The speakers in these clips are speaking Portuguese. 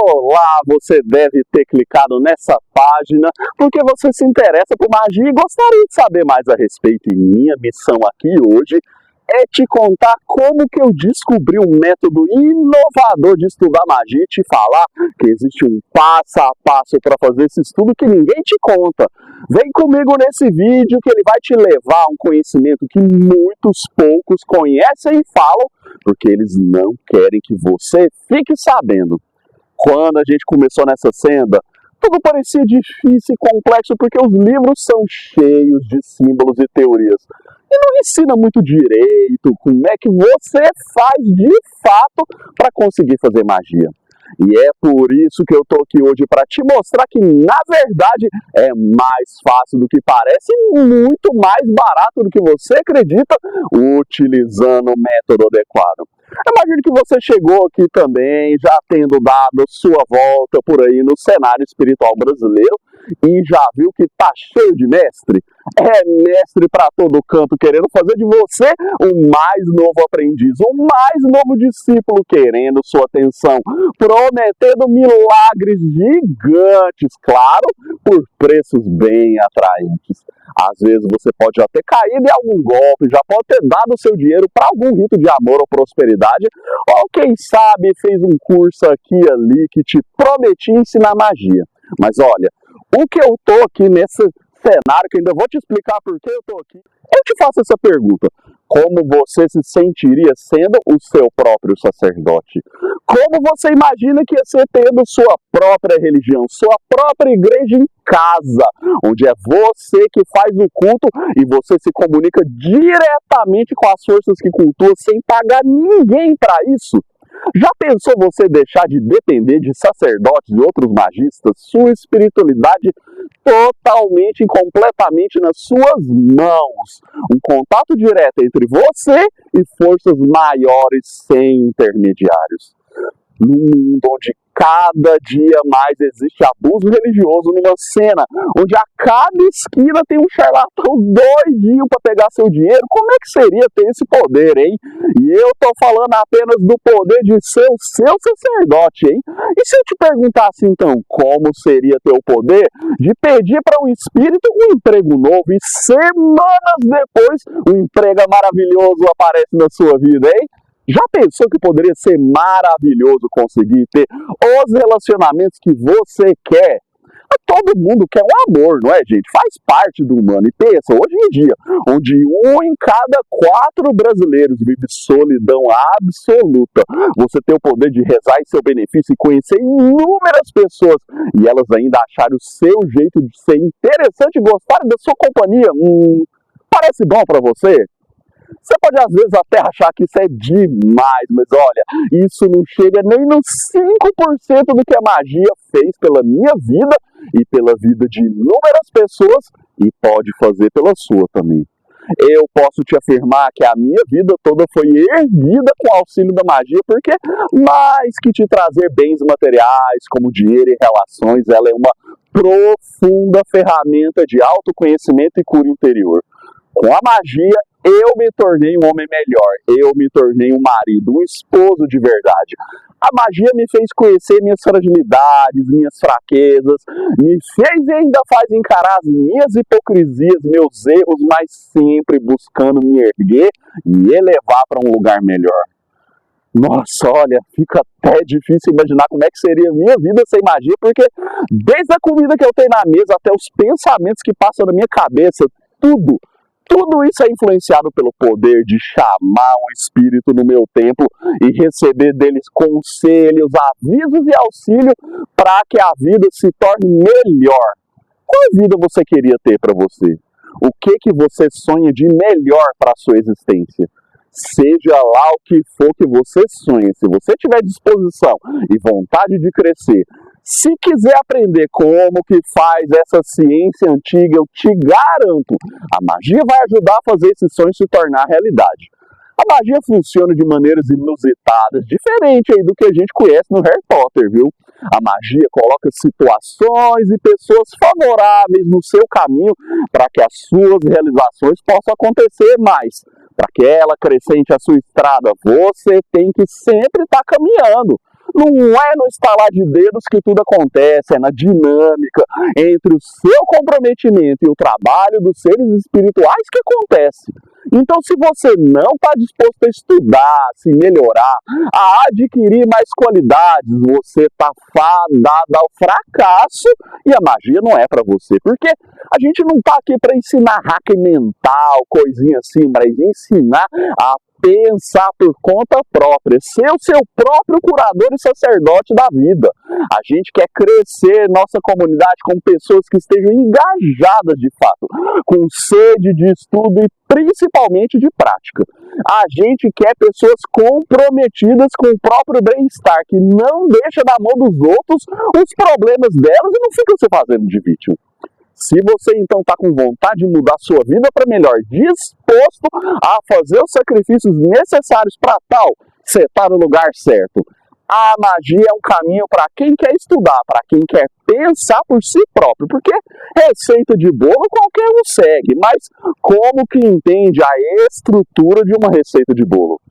Olá, você deve ter clicado nessa página porque você se interessa por magia e gostaria de saber mais a respeito. E minha missão aqui hoje é te contar como que eu descobri um método inovador de estudar magia e te falar que existe um passo a passo para fazer esse estudo que ninguém te conta. Vem comigo nesse vídeo que ele vai te levar a um conhecimento que muitos poucos conhecem e falam, porque eles não querem que você fique sabendo. Quando a gente começou nessa senda, tudo parecia difícil e complexo porque os livros são cheios de símbolos e teorias. E não ensina muito direito como é que você faz de fato para conseguir fazer magia. E é por isso que eu estou aqui hoje para te mostrar que, na verdade, é mais fácil do que parece e muito mais barato do que você acredita, utilizando o método adequado. Imagino que você chegou aqui também, já tendo dado sua volta por aí no cenário espiritual brasileiro e já viu que tá cheio de mestre. É mestre para todo canto, querendo fazer de você o mais novo aprendiz, o mais novo discípulo, querendo sua atenção, prometendo milagres gigantes, claro, por preços bem atraentes. Às vezes você pode já ter caído em algum golpe, já pode ter dado seu dinheiro para algum rito de amor ou prosperidade, ou quem sabe fez um curso aqui e ali que te prometia ensinar magia. Mas olha, o que eu tô aqui nesse cenário, que ainda vou te explicar por que eu tô aqui, eu te faço essa pergunta: como você se sentiria sendo o seu próprio sacerdote? Como você imagina que ia ser tendo sua própria religião, sua própria igreja em casa, onde é você que faz o culto e você se comunica diretamente com as forças que cultuam sem pagar ninguém para isso? Já pensou você deixar de depender de sacerdotes e outros magistas, sua espiritualidade totalmente e completamente nas suas mãos? Um contato direto entre você e forças maiores sem intermediários. Num mundo onde cada dia mais existe abuso religioso, numa cena onde a cada esquina tem um charlatão doidinho para pegar seu dinheiro, como é que seria ter esse poder, hein? E eu tô falando apenas do poder de ser o seu sacerdote, hein? E se eu te perguntasse então, como seria ter o poder de pedir para um espírito um emprego novo e semanas depois um emprego maravilhoso aparece na sua vida, hein? Já pensou que poderia ser maravilhoso conseguir ter os relacionamentos que você quer? Todo mundo quer um amor, não é, gente? Faz parte do humano. E pensa, hoje em dia, onde 1 em cada 4 brasileiros vive solidão absoluta, você tem o poder de rezar em seu benefício e conhecer inúmeras pessoas, e elas ainda acharem o seu jeito de ser interessante e gostarem da sua companhia. Parece bom pra você? Você pode às vezes até achar que isso é demais, mas olha, isso não chega nem nos 5% do que a magia fez pela minha vida e pela vida de inúmeras pessoas e pode fazer pela sua também. Eu posso te afirmar que a minha vida toda foi erguida com o auxílio da magia, porque mais que te trazer bens materiais, como dinheiro e relações, ela é uma profunda ferramenta de autoconhecimento e cura interior. Com a magia, eu me tornei um homem melhor, eu me tornei um marido, um esposo de verdade. A magia me fez conhecer minhas fragilidades, minhas fraquezas, me fez e ainda faz encarar as minhas hipocrisias, meus erros, mas sempre buscando me erguer e elevar para um lugar melhor. Nossa, olha, fica até difícil imaginar como é que seria a minha vida sem magia, porque desde a comida que eu tenho na mesa até os pensamentos que passam na minha cabeça, tudo isso é influenciado pelo poder de chamar um espírito no meu templo e receber deles conselhos, avisos e auxílio para que a vida se torne melhor. Qual vida você queria ter para você? O que você sonha de melhor para a sua existência? Seja lá o que for que você sonhe, se você tiver disposição e vontade de crescer, se quiser aprender como que faz essa ciência antiga, eu te garanto, a magia vai ajudar a fazer esse sonho se tornar realidade. A magia funciona de maneiras inusitadas, diferente aí do que a gente conhece no Harry Potter, viu? A magia coloca situações e pessoas favoráveis no seu caminho para que as suas realizações possam acontecer mais. Para que ela acrescente a sua estrada, você tem que sempre estar caminhando. Não é no estalar de dedos que tudo acontece, é na dinâmica entre o seu comprometimento e o trabalho dos seres espirituais que acontece. Então, se você não está disposto a estudar, a se melhorar, a adquirir mais qualidades, você está fadado ao fracasso e a magia não é para você. Porque a gente não está aqui para ensinar hack mental, coisinha assim, mas ensinar a pensar por conta própria, ser o seu próprio curador e sacerdote da vida. A gente quer crescer nossa comunidade com pessoas que estejam engajadas de fato, com sede de estudo e principalmente de prática. A gente quer pessoas comprometidas com o próprio bem-estar, que não deixa na mão dos outros os problemas delas e não fica se fazendo de vítima. Se você então está com vontade de mudar a sua vida para melhor, disposto a fazer os sacrifícios necessários para tal, você está no lugar certo. A magia é um caminho para quem quer estudar, para quem quer pensar por si próprio, porque receita de bolo qualquer um segue, mas como que entende a estrutura de uma receita de bolo?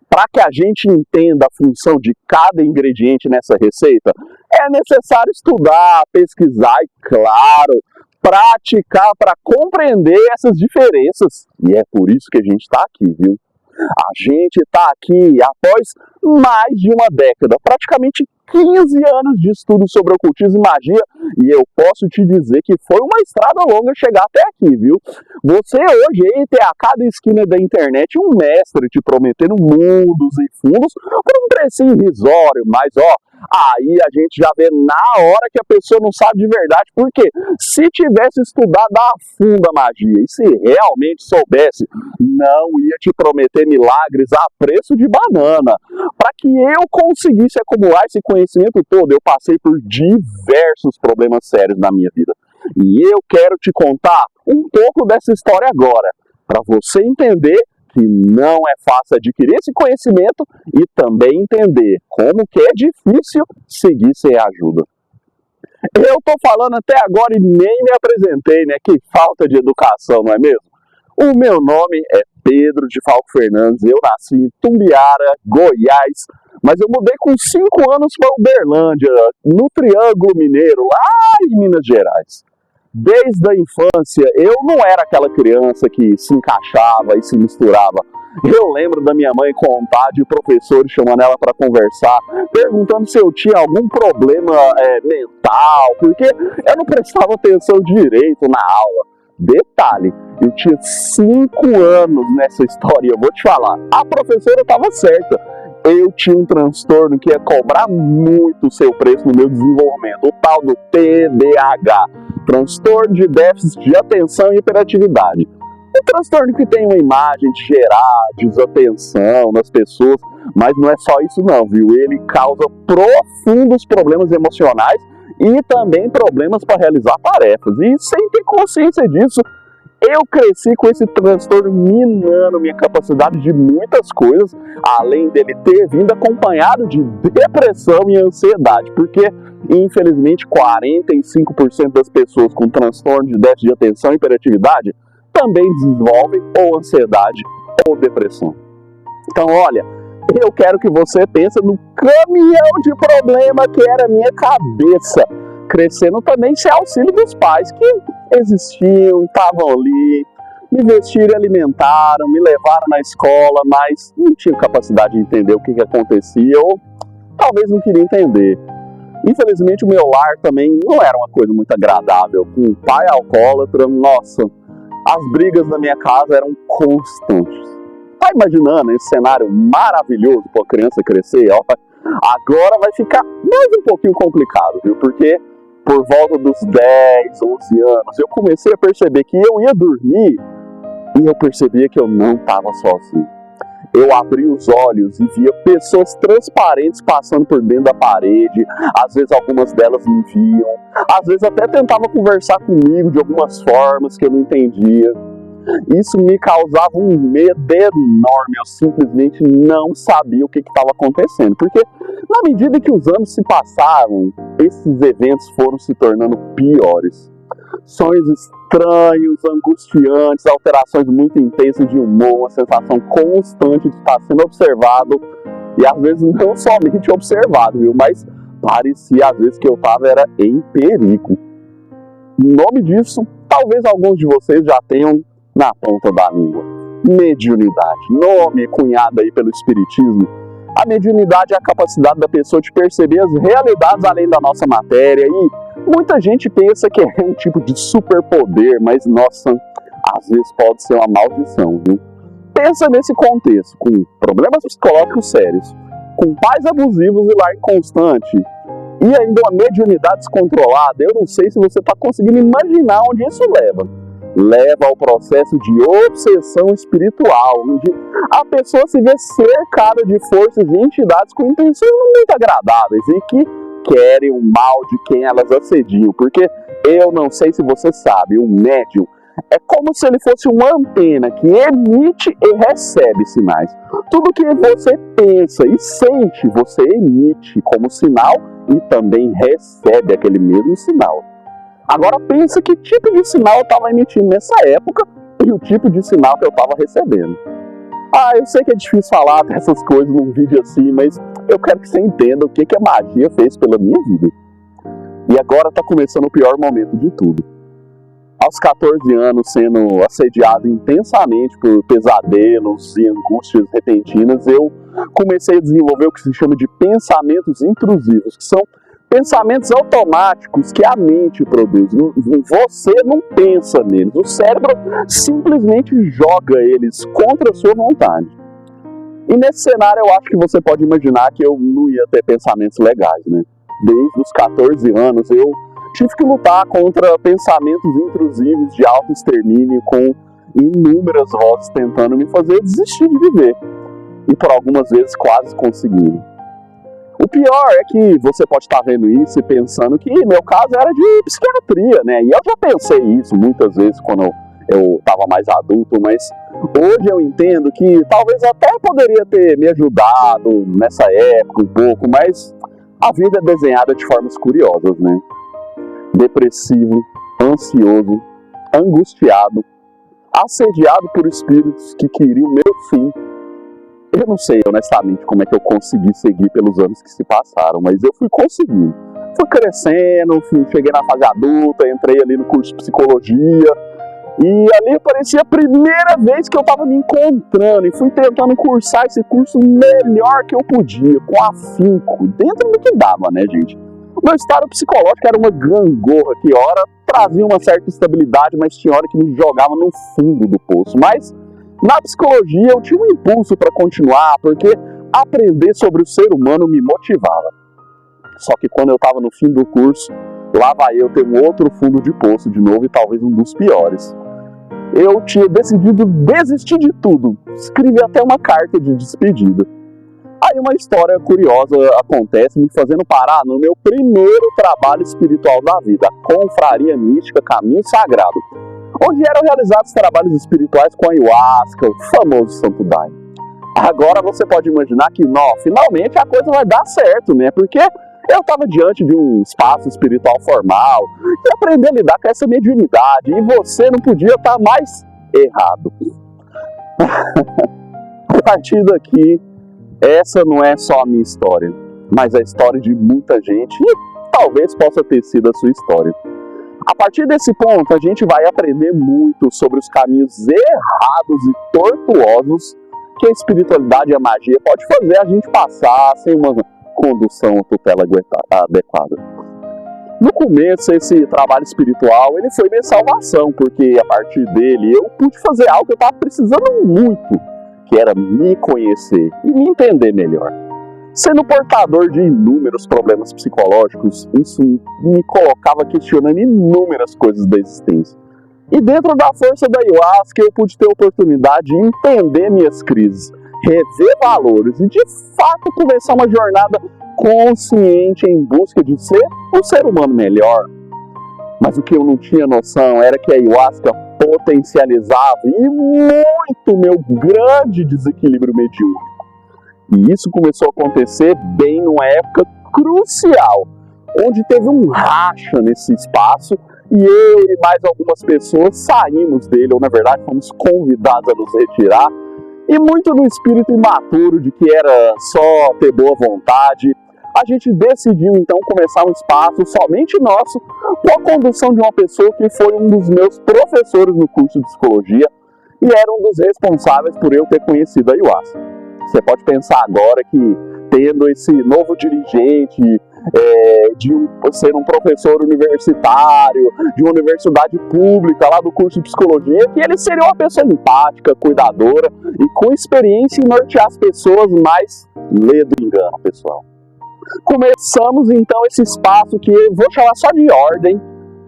Para que a gente entenda a função de cada ingrediente nessa receita, é necessário estudar, pesquisar e, claro, praticar para compreender essas diferenças. E é por isso que a gente está aqui, viu? A gente está aqui após mais de uma década, praticamente 15 anos de estudo sobre ocultismo e magia, e eu posso te dizer que foi uma estrada longa chegar até aqui, viu? Você hoje aí tem a cada esquina da internet um mestre te prometendo mundos e fundos por um precinho irrisório, mas ó, aí a gente já vê na hora que a pessoa não sabe de verdade, porque se tivesse estudado a fundo a magia e se realmente soubesse, não ia te prometer milagres a preço de banana. Para que eu conseguisse acumular esse conhecimento todo, eu passei por diversos problemas sérios na minha vida. E eu quero te contar um pouco dessa história agora, para você entender que não é fácil adquirir esse conhecimento e também entender como que é difícil seguir sem ajuda. Eu tô falando até agora e nem me apresentei, né? Que falta de educação, não é mesmo? O meu nome é Pedro de Falco Fernandes, eu nasci em Tumbiara, Goiás, mas eu mudei com 5 anos para Uberlândia, no Triângulo Mineiro, lá em Minas Gerais. Desde a infância, eu não era aquela criança que se encaixava e se misturava. Eu lembro da minha mãe contar de professores chamando ela para conversar, perguntando se eu tinha algum problema mental, porque eu não prestava atenção direito na aula. Detalhe, eu tinha 5 anos nessa história, eu vou te falar. A professora estava certa. Eu tinha um transtorno que ia cobrar muito o seu preço no meu desenvolvimento, o tal do TDAH, transtorno de déficit de atenção e hiperatividade. Um transtorno que tem uma imagem de gerar desatenção nas pessoas, mas não é só isso não, viu? Ele causa profundos problemas emocionais e também problemas para realizar tarefas. E sem ter consciência disso, eu cresci com esse transtorno minando minha capacidade de muitas coisas, além dele ter vindo acompanhado de depressão e ansiedade, porque, infelizmente, 45% das pessoas com transtorno de déficit de atenção e hiperatividade também desenvolvem ou ansiedade ou depressão. Então, olha, eu quero que você pense no caminhão de problema que era a minha cabeça, crescendo também sem auxílio dos pais, que existiam, estavam ali, me vestiram e alimentaram, me levaram na escola, mas não tinham capacidade de entender o que acontecia, ou talvez não queria entender. Infelizmente o meu lar também não era uma coisa muito agradável, com um pai alcoólatra, nossa, as brigas na minha casa eram constantes. Tá imaginando esse cenário maravilhoso para a criança crescer? Ó, agora vai ficar mais um pouquinho complicado, viu? Porque por volta dos 10, 11 anos, eu comecei a perceber que eu ia dormir e eu percebia que eu não estava sozinho. Eu abri os olhos e via pessoas transparentes passando por dentro da parede, às vezes algumas delas me viam, às vezes até tentavam conversar comigo de algumas formas que eu não entendia. Isso me causava um medo enorme, eu simplesmente não sabia o que estava acontecendo, porque na medida que os anos se passaram, esses eventos foram se tornando piores. Sonhos estranhos, angustiantes, alterações muito intensas de humor, uma sensação constante de estar sendo observado, E às vezes não somente observado, viu? Mas parecia às vezes que eu estava em perigo. Em nome disso, talvez alguns de vocês já tenham na ponta da língua. Mediunidade, nome cunhado aí pelo Espiritismo. A mediunidade é a capacidade da pessoa de perceber as realidades além da nossa matéria, e muita gente pensa que é um tipo de superpoder, mas nossa, às vezes pode ser uma maldição, viu? Pensa nesse contexto, com problemas psicológicos sérios, com pais abusivos e lar inconstante, e ainda uma mediunidade descontrolada. Eu não sei se você está conseguindo imaginar onde isso leva. Leva ao processo de obsessão espiritual, onde a pessoa se vê cercada de forças e entidades com intenções muito agradáveis e que querem o mal de quem elas assediam. Porque eu não sei se você sabe, o médium é como se ele fosse uma antena que emite e recebe sinais. Tudo que você pensa e sente, você emite como sinal e também recebe aquele mesmo sinal. Agora pensa que tipo de sinal eu estava emitindo nessa época e o tipo de sinal que eu estava recebendo. Eu sei que é difícil falar dessas coisas num vídeo assim, mas eu quero que você entenda o que a magia fez pela minha vida. E agora está começando o pior momento de tudo. Aos 14 anos, sendo assediado intensamente por pesadelos e angústias repentinas, eu comecei a desenvolver o que se chama de pensamentos intrusivos, que são pensamentos automáticos que a mente produz. Você não pensa neles, o cérebro simplesmente joga eles contra a sua vontade. E nesse cenário eu acho que você pode imaginar que eu não ia ter pensamentos legais, né? Desde os 14 anos eu tive que lutar contra pensamentos intrusivos de autoextermínio, com inúmeras vozes tentando me fazer desistir de viver. E por algumas vezes quase conseguindo. O pior é que você pode estar vendo isso e pensando que meu caso era de psiquiatria, né? E eu já pensei isso muitas vezes quando eu estava mais adulto, mas hoje eu entendo que talvez até poderia ter me ajudado nessa época um pouco, mas a vida é desenhada de formas curiosas, né? Depressivo, ansioso, angustiado, assediado por espíritos que queriam meu fim. Eu não sei honestamente como é que eu consegui seguir pelos anos que se passaram, mas eu fui conseguindo. Fui crescendo, cheguei na fase adulta, entrei ali no curso de psicologia, e ali parecia a primeira vez que eu estava me encontrando, e fui tentando cursar esse curso melhor que eu podia, com afinco, dentro do que dava, né, gente? O meu estado psicológico era uma gangorra, que hora trazia uma certa estabilidade, mas tinha hora que me jogava no fundo do poço. Mas na psicologia eu tinha um impulso para continuar, porque aprender sobre o ser humano me motivava. Só que quando eu estava no fim do curso, lá vai eu ter um outro fundo de poço de novo, e talvez um dos piores. Eu tinha decidido desistir de tudo, escrevi até uma carta de despedida. Aí uma história curiosa acontece, me fazendo parar no meu primeiro trabalho espiritual da vida, a Confraria Mística Caminho Sagrado, onde eram realizados trabalhos espirituais com a ayahuasca, o famoso Santo Daime. Agora você pode imaginar que, finalmente a coisa vai dar certo, né? Porque eu estava diante de um espaço espiritual formal e aprender a lidar com essa mediunidade, e você não podia estar mais errado. A partir daqui, essa não é só a minha história, mas a história de muita gente, e talvez possa ter sido a sua história. A partir desse ponto, a gente vai aprender muito sobre os caminhos errados e tortuosos que a espiritualidade e a magia pode fazer a gente passar sem uma condução ou tutela adequada. No começo, esse trabalho espiritual ele foi minha salvação, porque a partir dele eu pude fazer algo que eu estava precisando muito, que era me conhecer e me entender melhor. Sendo portador de inúmeros problemas psicológicos, isso me colocava questionando inúmeras coisas da existência. E dentro da força da ayahuasca eu pude ter a oportunidade de entender minhas crises, rever valores e de fato começar uma jornada consciente em busca de ser um ser humano melhor. Mas o que eu não tinha noção era que a ayahuasca potencializava e muito meu grande desequilíbrio mediúnico. E isso começou a acontecer bem numa época crucial, onde teve um racha nesse espaço e eu e mais algumas pessoas saímos dele, ou na verdade fomos convidados a nos retirar, E muito no espírito imaturo de que era só ter boa vontade, a gente decidiu então começar um espaço somente nosso, com a condução de uma pessoa que foi um dos meus professores no curso de psicologia e era um dos responsáveis por eu ter conhecido a Ayahuasca. Você pode pensar agora que tendo esse novo dirigente, ser um professor universitário, de uma universidade pública lá do curso de psicologia, que ele seria uma pessoa empática, cuidadora e com experiência em nortear as pessoas, mas lê do engano, pessoal. Começamos então esse espaço que eu vou chamar só de ordem,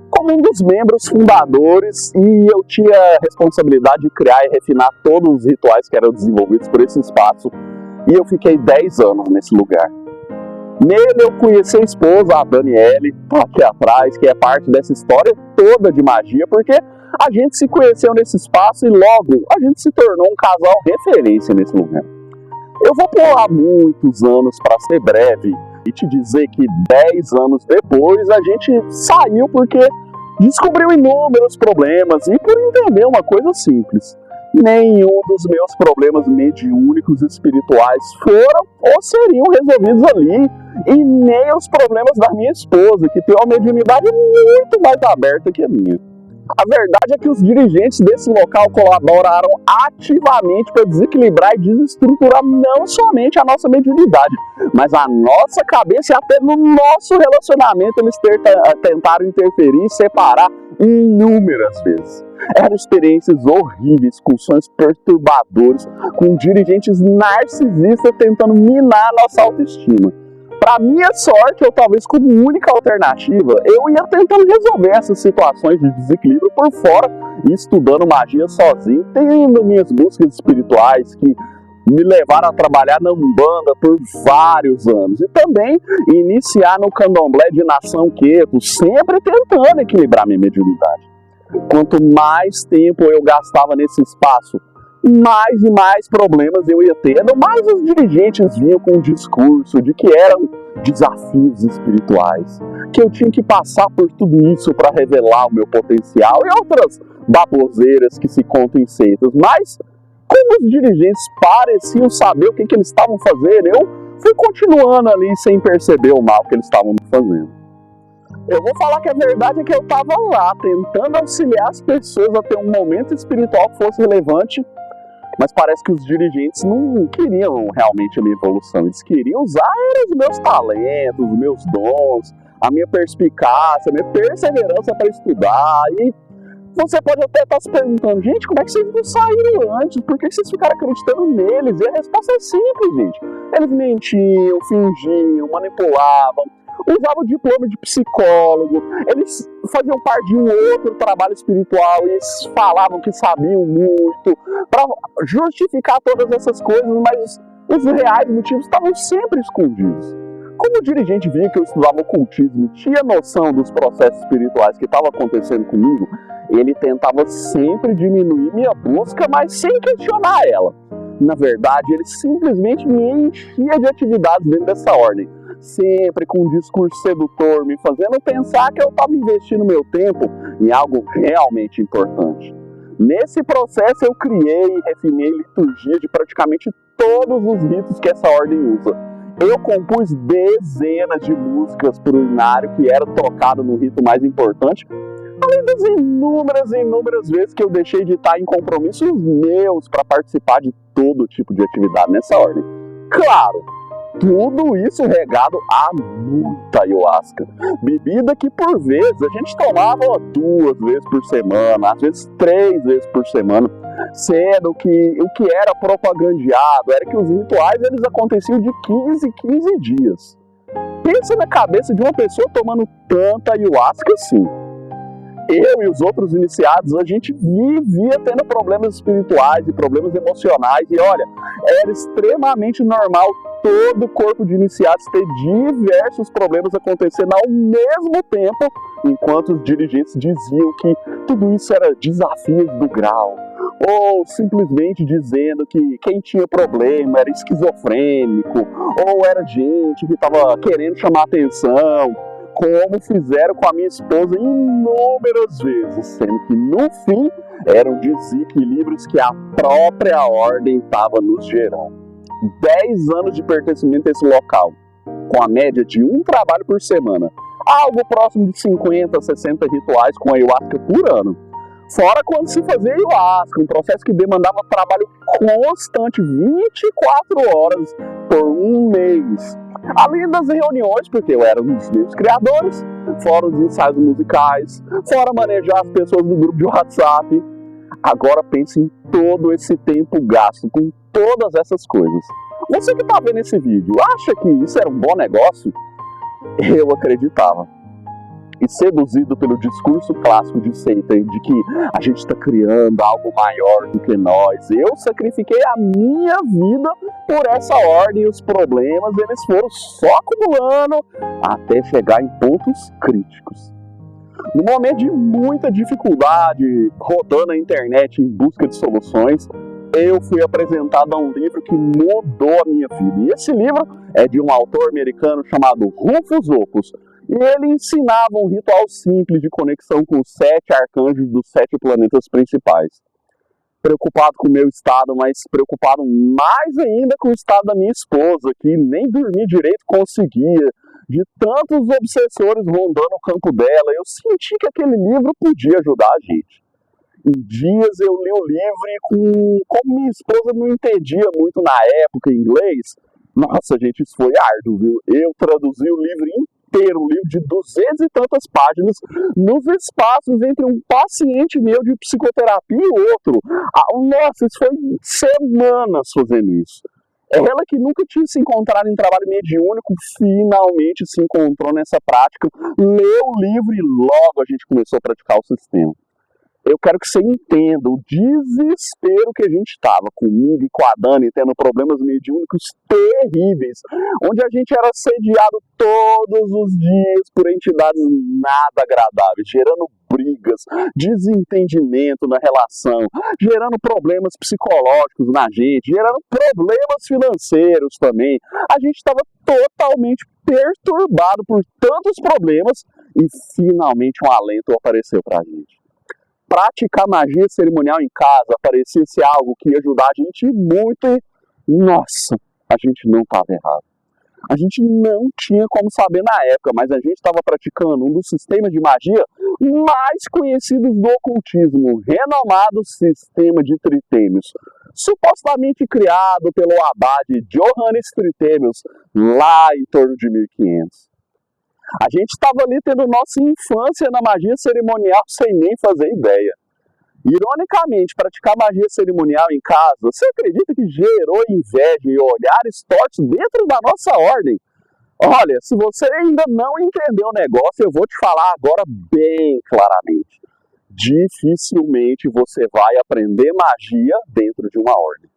como um dos membros fundadores, e eu tinha a responsabilidade de criar e refinar todos os rituais que eram desenvolvidos por esse espaço, e eu fiquei 10 anos nesse lugar. Nele eu conheci a esposa, a Daniele, aqui atrás, que é parte dessa história toda de magia, porque a gente se conheceu nesse espaço e logo a gente se tornou um casal referência nesse lugar. Eu vou pular muitos anos para ser breve e te dizer que 10 anos depois a gente saiu porque descobriu inúmeros problemas e por entender uma coisa simples. Nenhum dos meus problemas mediúnicos espirituais foram ou seriam resolvidos ali, e nem os problemas da minha esposa, que tem uma mediunidade muito mais aberta que a minha. A verdade é que os dirigentes desse local colaboraram ativamente para desequilibrar e desestruturar não somente a nossa mediunidade, mas a nossa cabeça e até no nosso relacionamento eles tentaram interferir e separar inúmeras vezes. Eram experiências horríveis, com sonhos perturbadores, com dirigentes narcisistas tentando minar a nossa autoestima. Para minha sorte, ou talvez como única alternativa, eu ia tentando resolver essas situações de desequilíbrio por fora e estudando magia sozinho, tendo minhas buscas espirituais que me levaram a trabalhar na Umbanda por vários anos e também iniciar no Candomblé de Nação Queto, sempre tentando equilibrar minha mediunidade. Quanto mais tempo eu gastava nesse espaço, mais e mais problemas eu ia tendo, mais os dirigentes vinham com um discurso de que eram desafios espirituais, que eu tinha que passar por tudo isso para revelar o meu potencial e outras baboseiras que se contam em seitas. Mas, como os dirigentes pareciam saber o que eles estavam fazendo, eu fui continuando ali sem perceber o mal que eles estavam me fazendo. Eu vou falar que a verdade é que eu estava lá, tentando auxiliar as pessoas a ter um momento espiritual que fosse relevante, mas parece que os dirigentes não queriam realmente a minha evolução. Eles queriam usar os meus talentos, os meus dons, a minha perspicácia, a minha perseverança para estudar. E você pode até estar se perguntando, gente, como é que vocês não saíram antes? Por que vocês ficaram acreditando neles? E a resposta é simples, gente. Eles mentiam, fingiam, manipulavam, usavam o diploma de psicólogo, eles faziam parte de um outro trabalho espiritual e falavam que sabiam muito para justificar todas essas coisas, mas os reais motivos estavam sempre escondidos. Como o dirigente via que eu estudava ocultismo e tinha noção dos processos espirituais que estavam acontecendo comigo, ele tentava sempre diminuir minha busca, mas sem questionar ela. Na verdade, ele simplesmente me enchia de atividades dentro dessa ordem, sempre com um discurso sedutor, me fazendo pensar que eu estava investindo meu tempo em algo realmente importante. Nesse processo eu criei e refinei liturgia de praticamente todos os ritos que essa ordem usa. Eu compus dezenas de músicas para o inário que era tocado no rito mais importante, além das inúmeras vezes que eu deixei de estar em compromissos meus para participar de todo tipo de atividade nessa ordem. Claro, tudo isso regado a muita ayahuasca. Bebida que por vezes a gente tomava 2 vezes por semana, às vezes 3 vezes por semana, sendo que o que era propagandeado era que os rituais eles aconteciam de 15 em 15 dias. Pensa na cabeça de uma pessoa tomando tanta ayahuasca assim. Eu e os outros iniciados, a gente vivia tendo problemas espirituais e problemas emocionais. E olha, era extremamente normal todo corpo de iniciados ter diversos problemas acontecendo ao mesmo tempo, enquanto os dirigentes diziam que tudo isso era desafios do grau. Ou simplesmente dizendo que quem tinha problema era esquizofrênico, ou era gente que estava querendo chamar atenção, como fizeram com a minha esposa inúmeras vezes, sendo que no fim Eram desequilíbrios que a própria ordem estava nos gerando. 10 anos de pertencimento a esse local, com a média de um trabalho por semana, algo próximo de 50, 60 rituais com ayahuasca por ano. Fora quando se fazia ayahuasca, um processo que demandava trabalho constante, 24 horas por um mês. Além das reuniões, porque eu era um dos meus criadores, fora os ensaios musicais, fora manejar as pessoas no grupo de WhatsApp. Agora pense em todo esse tempo gasto com todas essas coisas. Você que está vendo esse vídeo, acha que isso era um bom negócio? Eu acreditava. E seduzido pelo discurso clássico de Satan, de que a gente está criando algo maior do que nós, eu sacrifiquei a minha vida por essa ordem e os problemas, eles foram só acumulando até chegar em pontos críticos. No momento de muita dificuldade, rodando a internet em busca de soluções, eu fui apresentado a um livro que mudou a minha vida. E esse livro é de um autor americano chamado Rufus Opus. E ele ensinava um ritual simples de conexão com os 7 arcanjos dos 7 planetas principais. Preocupado com o meu estado, mas preocupado mais ainda com o estado da minha esposa, que nem dormir direito conseguia, de tantos obsessores rondando o campo dela. Eu senti que aquele livro podia ajudar a gente. Em dias eu li o livro e como minha esposa não entendia muito na época em inglês, nossa gente, isso foi árduo, viu? Eu traduzi o livro inteiro, um livro de 200 e tantas páginas, nos espaços entre um paciente meu de psicoterapia e outro. Nossa, isso foi semanas fazendo isso. Ela que nunca tinha se encontrado em trabalho mediúnico, finalmente se encontrou nessa prática, leu o livro e logo a gente começou a praticar o sistema. Eu quero que você entenda o desespero que a gente estava comigo e com a Dani, tendo problemas mediúnicos terríveis, onde a gente era assediado todos os dias por entidades nada agradáveis, gerando brigas, desentendimento na relação, gerando problemas psicológicos na gente, gerando problemas financeiros também. A gente estava totalmente perturbado por tantos problemas e finalmente um alento apareceu para a gente. Praticar magia cerimonial em casa parecia ser algo que ia ajudar a gente muito e, nossa, a gente não estava errado. A gente não tinha como saber na época, mas a gente estava praticando um dos sistemas de magia mais conhecidos do ocultismo, o renomado sistema de Tritêmios, supostamente criado pelo abade Johannes Tritêmios lá em torno de 1500. A gente estava ali tendo nossa infância na magia cerimonial sem nem fazer ideia. Ironicamente, praticar magia cerimonial em casa, você acredita que gerou inveja e olhares tortos dentro da nossa ordem? Olha, se você ainda não entendeu o negócio, eu vou te falar agora bem claramente. Dificilmente você vai aprender magia dentro de uma ordem.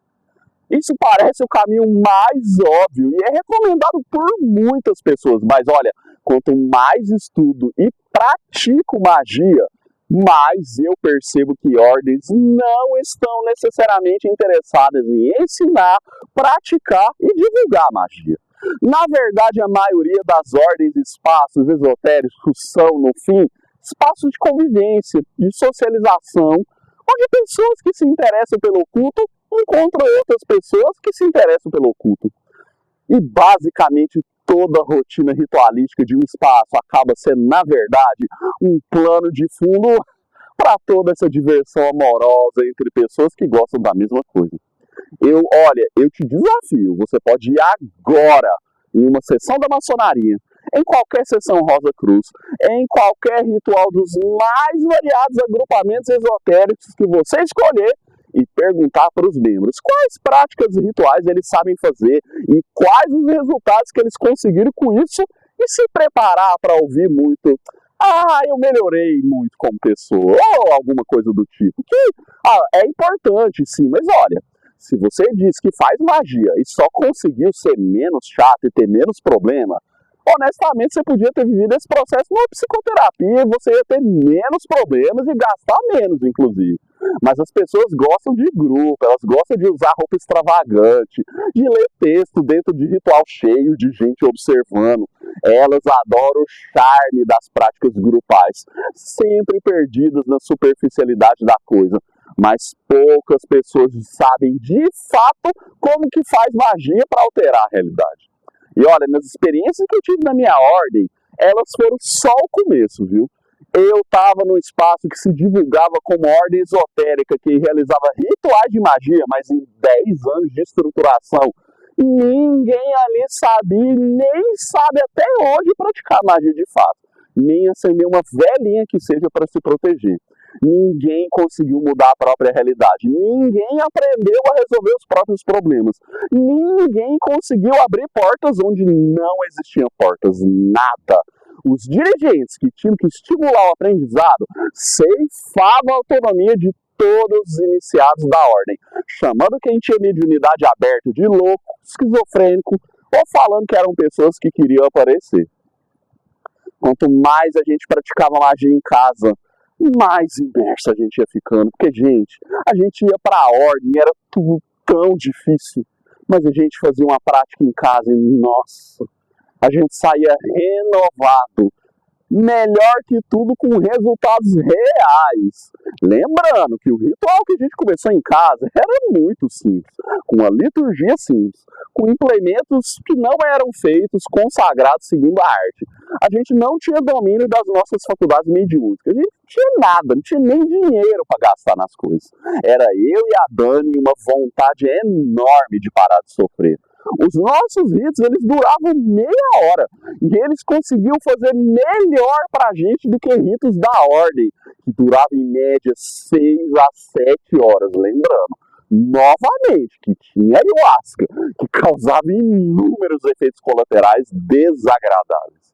Isso parece o caminho mais óbvio e é recomendado por muitas pessoas, mas olha, quanto mais estudo e pratico magia, mais eu percebo que ordens não estão necessariamente interessadas em ensinar, praticar e divulgar magia. Na verdade, a maioria das ordens e espaços esotéricos são, no fim, espaços de convivência, de socialização, onde pessoas que se interessam pelo oculto encontram outras pessoas que se interessam pelo oculto. E basicamente toda a rotina ritualística de um espaço acaba sendo, na verdade, um plano de fundo para toda essa diversão amorosa entre pessoas que gostam da mesma coisa. Eu te desafio, você pode ir agora em uma sessão da maçonaria, em qualquer sessão Rosa Cruz, em qualquer ritual dos mais variados agrupamentos esotéricos que você escolher, e perguntar para os membros quais práticas e rituais eles sabem fazer e quais os resultados que eles conseguiram com isso e se preparar para ouvir muito eu melhorei muito como pessoa ou alguma coisa do tipo, que é importante sim, mas olha, se você diz que faz magia e só conseguiu ser menos chato e ter menos problema, honestamente você podia ter vivido esse processo numa psicoterapia e você ia ter menos problemas e gastar menos, inclusive. Mas as pessoas gostam de grupo, elas gostam de usar roupa extravagante, de ler texto dentro de ritual cheio de gente observando. Elas adoram o charme das práticas grupais, sempre perdidas na superficialidade da coisa. Mas poucas pessoas sabem de fato como que faz magia para alterar a realidade. E olha, nas experiências que eu tive na minha ordem, elas foram só o começo, viu? Eu estava num espaço que se divulgava como ordem esotérica, que realizava rituais de magia, mas em 10 anos de estruturação, ninguém ali sabia, nem sabe até hoje praticar magia de fato, nem acender uma velinha que seja para se proteger. Ninguém conseguiu mudar a própria realidade. Ninguém aprendeu a resolver os próprios problemas. Ninguém conseguiu abrir portas onde não existiam portas. Nada. Os dirigentes que tinham que estimular o aprendizado ceifavam a autonomia de todos os iniciados da ordem, chamando quem tinha mediunidade aberta de louco, esquizofrênico, ou falando que eram pessoas que queriam aparecer. Quanto mais a gente praticava magia em casa, mais imerso a gente ia ficando. Porque, gente, a gente ia para a ordem, era tudo tão difícil. Mas a gente fazia uma prática em casa e, nossa, a gente saía renovado. Melhor que tudo, com resultados reais. Lembrando que o ritual que a gente começou em casa era muito simples, com uma liturgia simples, com implementos que não eram feitos, consagrados segundo a arte. A gente não tinha domínio das nossas faculdades mediúnicas, a gente não tinha nada, não tinha nem dinheiro para gastar nas coisas. Era eu e a Dani uma vontade enorme de parar de sofrer. Os nossos ritos, eles duravam meia hora, e eles conseguiam fazer melhor pra gente do que ritos da ordem, que duravam em média 6 a 7 horas, lembrando, novamente, que tinha ayahuasca, que causava inúmeros efeitos colaterais desagradáveis.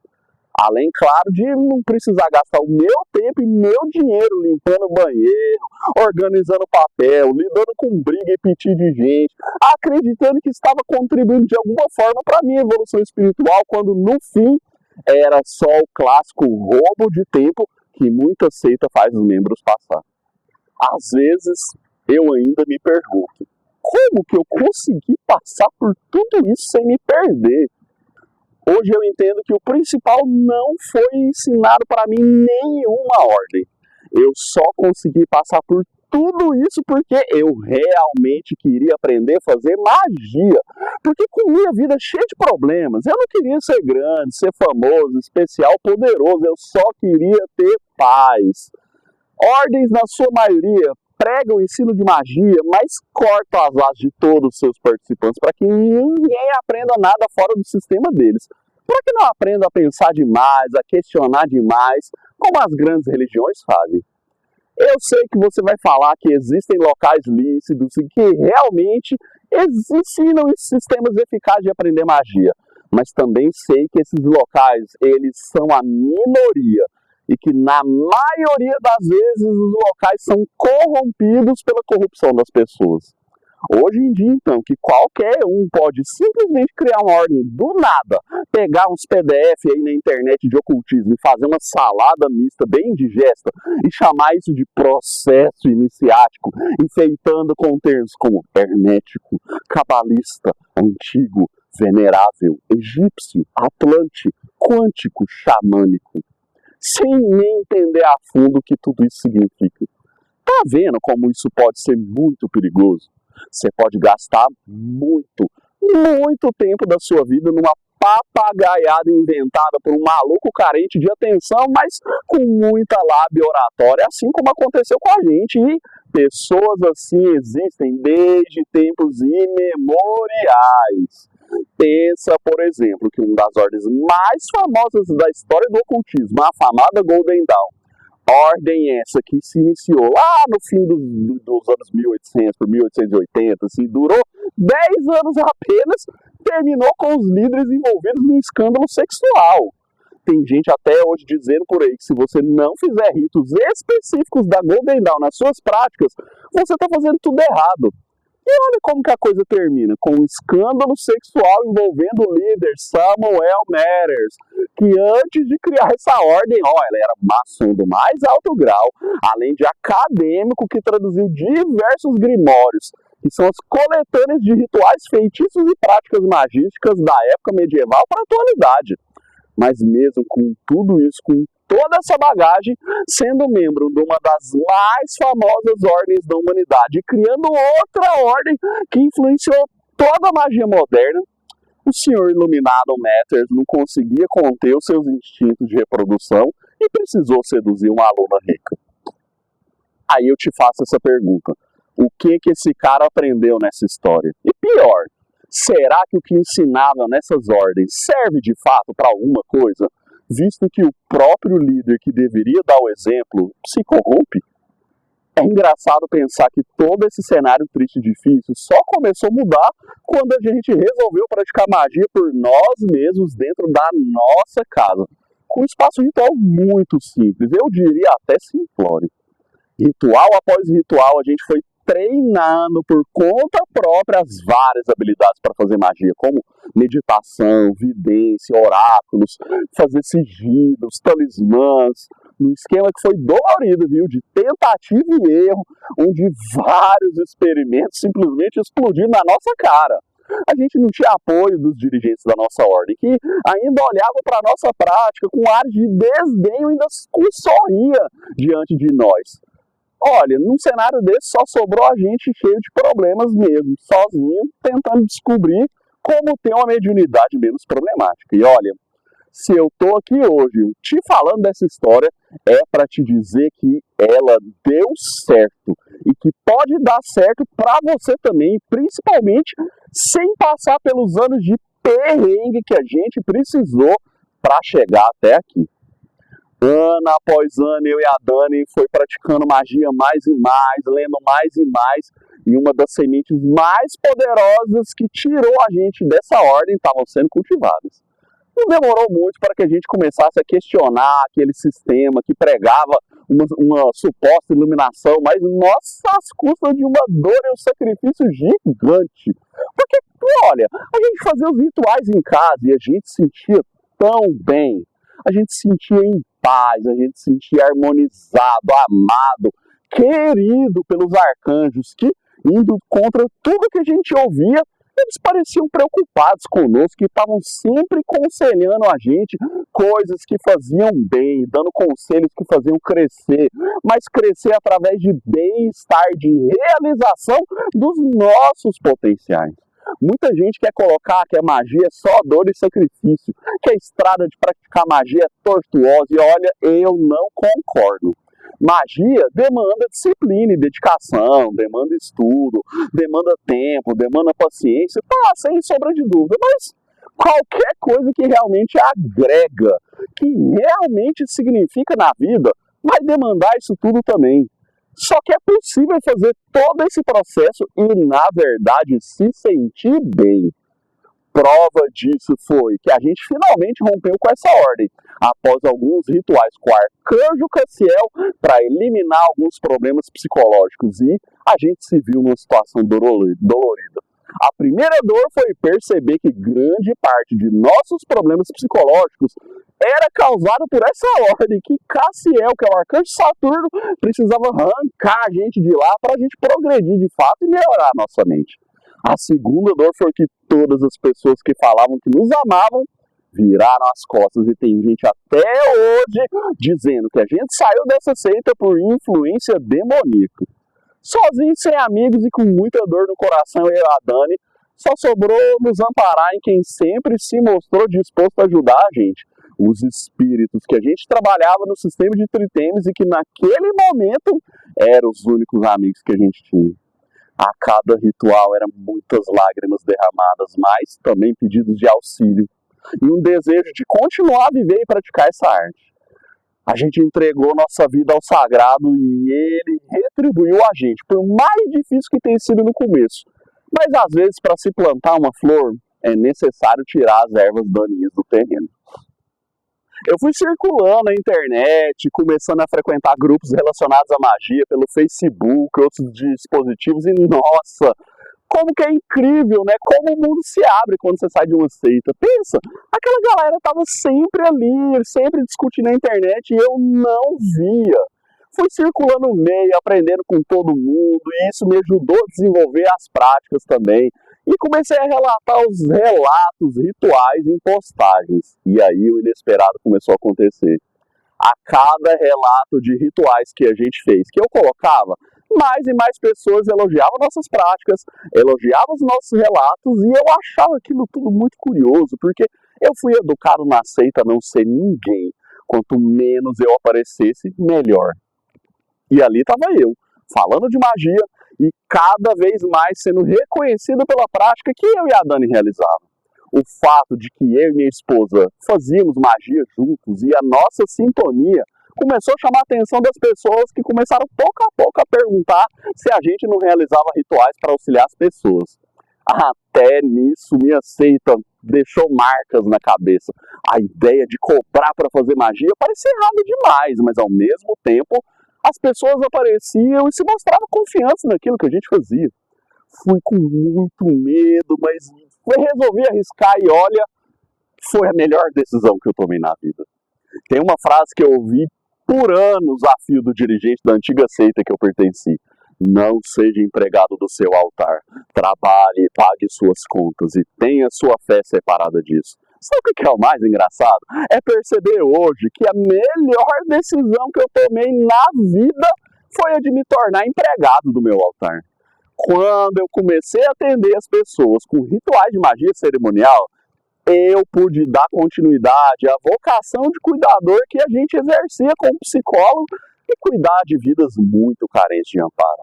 Além, claro, de não precisar gastar o meu tempo e meu dinheiro limpando o banheiro, organizando papel, lidando com briga e piti de gente, acreditando que estava contribuindo de alguma forma para a minha evolução espiritual, quando no fim era só o clássico roubo de tempo que muita seita faz os membros passar. Às vezes, eu ainda me pergunto, como que eu consegui passar por tudo isso sem me perder? Hoje eu entendo que o principal não foi ensinado para mim nenhuma ordem. Eu só consegui passar por tudo isso porque eu realmente queria aprender a fazer magia. Porque com minha vida cheia de problemas, eu não queria ser grande, ser famoso, especial, poderoso. Eu só queria ter paz. Ordens, na sua maioria, pregam o ensino de magia, mas cortam as asas de todos os seus participantes para que ninguém aprenda nada fora do sistema deles. Para que não aprenda a pensar demais, a questionar demais, como as grandes religiões fazem. Eu sei que você vai falar que existem locais lícitos e que realmente ensinam sistemas eficazes de aprender magia, mas também sei que esses locais, eles são a minoria. E que na maioria das vezes os locais são corrompidos pela corrupção das pessoas. Hoje em dia, então, que qualquer um pode simplesmente criar uma ordem do nada, pegar uns PDF aí na internet de ocultismo e fazer uma salada mista bem indigesta e chamar isso de processo iniciático, enfeitando com termos como hermético, cabalista, antigo, venerável, egípcio, atlante, quântico, xamânico, sem nem entender a fundo o que tudo isso significa. Tá vendo como isso pode ser muito perigoso? Você pode gastar muito tempo da sua vida numa papagaiada inventada por um maluco carente de atenção, mas com muita lábia oratória, assim como aconteceu com a gente. E pessoas assim existem desde tempos imemoriais. Pensa, por exemplo, que uma das ordens mais famosas da história do ocultismo, a afamada Golden Dawn, ordem essa que se iniciou lá no fim dos anos 1800 por 1880, assim, durou 10 anos apenas, terminou com os líderes envolvidos num escândalo sexual. Tem gente até hoje dizendo por aí que se você não fizer ritos específicos da Golden Dawn nas suas práticas, você está fazendo tudo errado. E olha como que a coisa termina, com um escândalo sexual envolvendo o líder Samuel Mathers, que antes de criar essa ordem, ele era maçom do mais alto grau, além de acadêmico que traduziu diversos grimórios, que são as coletâneas de rituais feitiços e práticas magísticas da época medieval para a atualidade. Mas mesmo com tudo isso, com toda essa bagagem, sendo membro de uma das mais famosas ordens da humanidade, criando outra ordem que influenciou toda a magia moderna, o senhor iluminado Mathers não conseguia conter os seus instintos de reprodução e precisou seduzir uma aluna rica. Aí eu te faço essa pergunta: o que esse cara aprendeu nessa história? E pior, será que o que ensinava nessas ordens serve de fato para alguma coisa, visto que o próprio líder que deveria dar o exemplo se corrompe? É engraçado pensar que todo esse cenário triste e difícil só começou a mudar quando a gente resolveu praticar magia por nós mesmos dentro da nossa casa, com um espaço ritual muito simples, eu diria até simplório. Ritual após ritual, a gente foi treinando por conta própria as várias habilidades para fazer magia, como meditação, vidência, oráculos, fazer sigilos, talismãs, num esquema que foi dolorido, viu? De tentativa e erro, onde vários experimentos simplesmente explodiram na nossa cara. A gente não tinha apoio dos dirigentes da nossa ordem, que ainda olhavam para a nossa prática com ar de desdenho e ainda sorria diante de nós. Olha, num cenário desse só sobrou a gente cheio de problemas mesmo, sozinho, tentando descobrir como ter uma mediunidade menos problemática. E olha, se eu tô aqui hoje te falando dessa história, é para te dizer que ela deu certo e que pode dar certo para você também, principalmente sem passar pelos anos de perrengue que a gente precisou para chegar até aqui. Ano após ano, eu e a Dani foi praticando magia mais e mais, lendo mais e mais, e uma das sementes mais poderosas que tirou a gente dessa ordem estavam sendo cultivadas. Não demorou muito para que a gente começasse a questionar aquele sistema que pregava uma suposta iluminação, mas nossa, às custas de uma dor e um sacrifício gigante. Porque, olha, a gente fazia os rituais em casa e a gente se sentia tão bem, a gente se sentia em paz, a gente se sentia harmonizado, amado, querido pelos arcanjos, que, indo contra tudo que a gente ouvia, eles pareciam preocupados conosco, que estavam sempre aconselhando a gente coisas que faziam bem, dando conselhos que faziam crescer, mas crescer através de bem-estar, de realização dos nossos potenciais. Muita gente quer colocar que a magia é só dor e sacrifício, que a estrada de praticar magia é tortuosa, e olha, eu não concordo. Magia demanda disciplina e dedicação, demanda estudo, demanda tempo, demanda paciência, tá, sem sombra de dúvida, mas qualquer coisa que realmente agrega, que realmente significa na vida, vai demandar isso tudo também. Só que é possível fazer todo esse processo e, na verdade, se sentir bem. Prova disso foi que a gente finalmente rompeu com essa ordem, após alguns rituais com o arcanjo Cassiel para eliminar alguns problemas psicológicos, e a gente se viu numa situação dolorida. A primeira dor foi perceber que grande parte de nossos problemas psicológicos era causado por essa ordem, que Cassiel, que é o arcanjo Saturno, precisava arrancar a gente de lá para a gente progredir de fato e melhorar a nossa mente. A segunda dor foi que todas as pessoas que falavam que nos amavam viraram as costas, e tem gente até hoje dizendo que a gente saiu dessa seita por influência demoníaca. Sozinho, sem amigos e com muita dor no coração, eu e a Dani, só sobrou nos amparar em quem sempre se mostrou disposto a ajudar a gente. Os espíritos que a gente trabalhava no sistema de tritemes e que naquele momento eram os únicos amigos que a gente tinha. A cada ritual eram muitas lágrimas derramadas, mas também pedidos de auxílio e um desejo de continuar a viver e praticar essa arte. A gente entregou nossa vida ao sagrado e ele retribuiu a gente, por mais difícil que tenha sido no começo. Mas às vezes, para se plantar uma flor, é necessário tirar as ervas daninhas do terreno. Eu fui circulando na internet, começando a frequentar grupos relacionados à magia pelo Facebook, outros dispositivos, e nossa, como que é incrível, né? Como o mundo se abre quando você sai de uma seita. Pensa, aquela galera estava sempre ali, sempre discutindo na internet, e eu não via. Fui circulando no meio, aprendendo com todo mundo, e isso me ajudou a desenvolver as práticas também. E comecei a relatar os relatos rituais em postagens. E aí o inesperado começou a acontecer. A cada relato de rituais que a gente fez, que eu colocava, mais e mais pessoas elogiavam nossas práticas, elogiavam os nossos relatos, e eu achava aquilo tudo muito curioso, porque eu fui educado na seita a não ser ninguém. Quanto menos eu aparecesse, melhor. E ali estava eu, falando de magia e cada vez mais sendo reconhecido pela prática que eu e a Dani realizavam. O fato de que eu e minha esposa fazíamos magia juntos e a nossa sintonia começou a chamar a atenção das pessoas, que começaram pouco a pouco a perguntar se a gente não realizava rituais para auxiliar as pessoas. Até nisso, minha seita deixou marcas na cabeça. A ideia de cobrar para fazer magia parecia errado demais, mas ao mesmo tempo as pessoas apareciam e se mostravam confiantes naquilo que a gente fazia. Fui com muito medo, mas resolvi arriscar e olha, foi a melhor decisão que eu tomei na vida. Tem uma frase que eu ouvi por anos a fio do dirigente da antiga seita que eu pertenci. Não seja empregado do seu altar. Trabalhe e pague suas contas e tenha sua fé separada disso. Sabe o que é o mais engraçado? É perceber hoje que a melhor decisão que eu tomei na vida foi a de me tornar empregado do meu altar. Quando eu comecei a atender as pessoas com rituais de magia cerimonial, eu pude dar continuidade à vocação de cuidador que a gente exercia como psicólogo e cuidar de vidas muito carentes de amparo.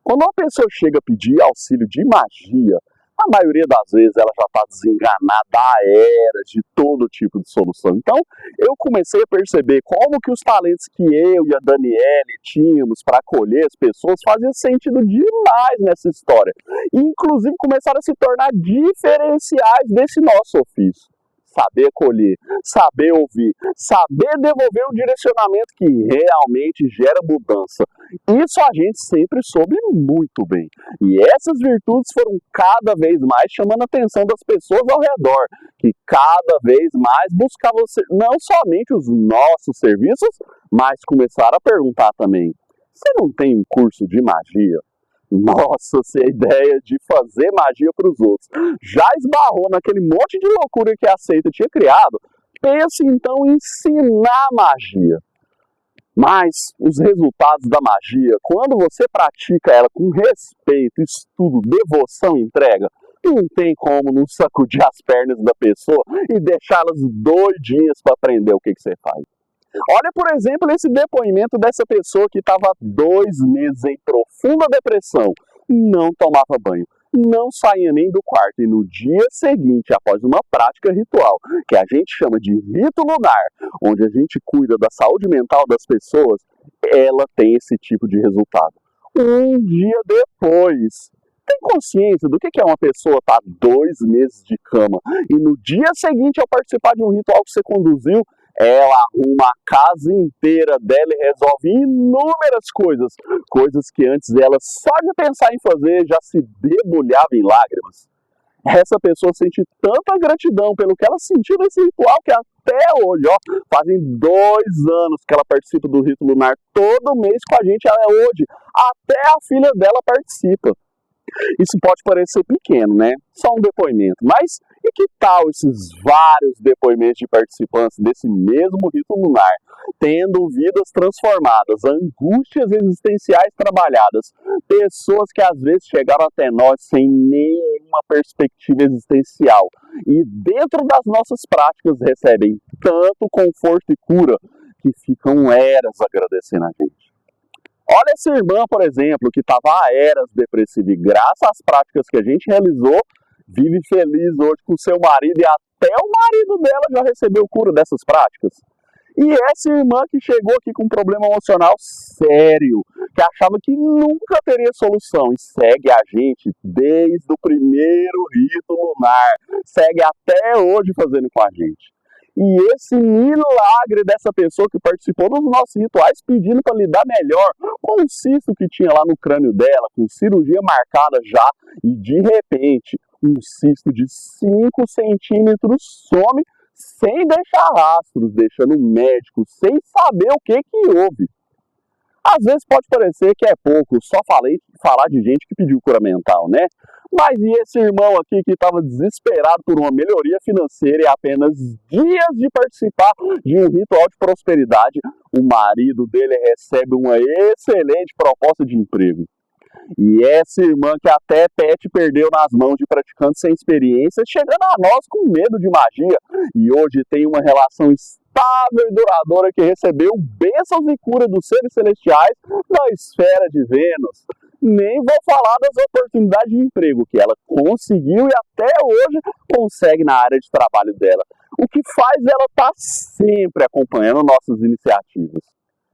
Quando uma pessoa chega a pedir auxílio de magia, a maioria das vezes ela já está desenganada há eras de todo tipo de solução. Então, eu comecei a perceber como que os talentos que eu e a Daniele tínhamos para acolher as pessoas faziam sentido demais nessa história. E, inclusive, começaram a se tornar diferenciais desse nosso ofício. Saber acolher, saber ouvir, saber devolver o direcionamento que realmente gera mudança. Isso a gente sempre soube muito bem. E essas virtudes foram cada vez mais chamando a atenção das pessoas ao redor, que cada vez mais buscavam não somente os nossos serviços, mas começaram a perguntar também: você não tem um curso de magia? Nossa, se a ideia de fazer magia para os outros já esbarrou naquele monte de loucura que a seita tinha criado, pense então em ensinar magia. Mas os resultados da magia, quando você pratica ela com respeito, estudo, devoção e entrega, não tem como não sacudir as pernas da pessoa e deixá-las doidinhas para aprender o que você faz. Olha, por exemplo, esse depoimento dessa pessoa que estava há 2 meses em profunda depressão, não tomava banho, não saía nem do quarto, e no dia seguinte, após uma prática ritual, que a gente chama de rito lunar, onde a gente cuida da saúde mental das pessoas, ela tem esse tipo de resultado. Um dia depois, tem consciência do que é uma pessoa estar 2 meses de cama e no dia seguinte, ao participar de um ritual que você conduziu, ela arruma a casa inteira dela e resolve inúmeras coisas. Coisas que antes ela, só de pensar em fazer, já se debulhava em lágrimas. Essa pessoa sente tanta gratidão pelo que ela sentiu nesse ritual, que até hoje, fazem 2 anos que ela participa do rito lunar todo mês com a gente. Ela hoje, até a filha dela participa. Isso pode parecer pequeno, né? Só um depoimento. Mas e que tal esses vários depoimentos de participantes desse mesmo rito lunar, tendo vidas transformadas, angústias existenciais trabalhadas, pessoas que às vezes chegaram até nós sem nenhuma perspectiva existencial e dentro das nossas práticas recebem tanto conforto e cura que ficam eras agradecendo a gente. Olha essa irmã, por exemplo, que estava há eras depressiva e graças às práticas que a gente realizou, vive feliz hoje com seu marido e até o marido dela já recebeu cura dessas práticas. E essa irmã que chegou aqui com um problema emocional sério, que achava que nunca teria solução e segue a gente desde o primeiro rito lunar, segue até hoje fazendo com a gente. E esse milagre dessa pessoa que participou dos nossos rituais pedindo para lidar melhor com um cisto que tinha lá no crânio dela, com cirurgia marcada já, e de repente um cisto de 5 centímetros some sem deixar rastros, deixando o médico sem saber o que houve. Às vezes pode parecer que é pouco, só falar de gente que pediu cura mental, né? Mas e esse irmão aqui que estava desesperado por uma melhoria financeira e apenas dias de participar de um ritual de prosperidade, o marido dele recebe uma excelente proposta de emprego. E essa irmã que até Pet perdeu nas mãos de praticantes sem experiência, chegando a nós com medo de magia, e hoje tem uma relação estável e duradoura que recebeu bênçãos e cura dos seres celestiais da esfera de Vênus. Nem vou falar das oportunidades de emprego que ela conseguiu e até hoje consegue na área de trabalho dela, o que faz ela estar sempre acompanhando nossas iniciativas.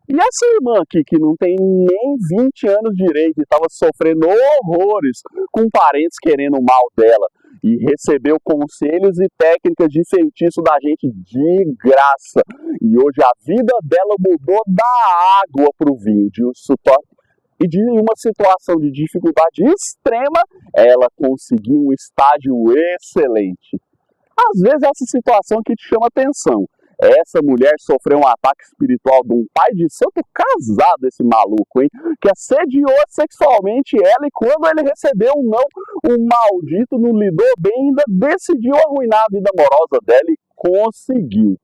E essa irmã aqui, que não tem nem 20 anos direito e estava sofrendo horrores com parentes querendo o mal dela e recebeu conselhos e técnicas de feitiço da gente de graça. E hoje a vida dela mudou da água para o vinho, e de uma situação de dificuldade extrema, ela conseguiu um estágio excelente. Às vezes essa situação que te chama atenção. Essa mulher sofreu um ataque espiritual de um pai de santo casado, esse maluco, hein? Que assediou sexualmente ela e quando ele recebeu um não, o maldito não lidou bem e ainda decidiu arruinar a vida amorosa dela e conseguiu.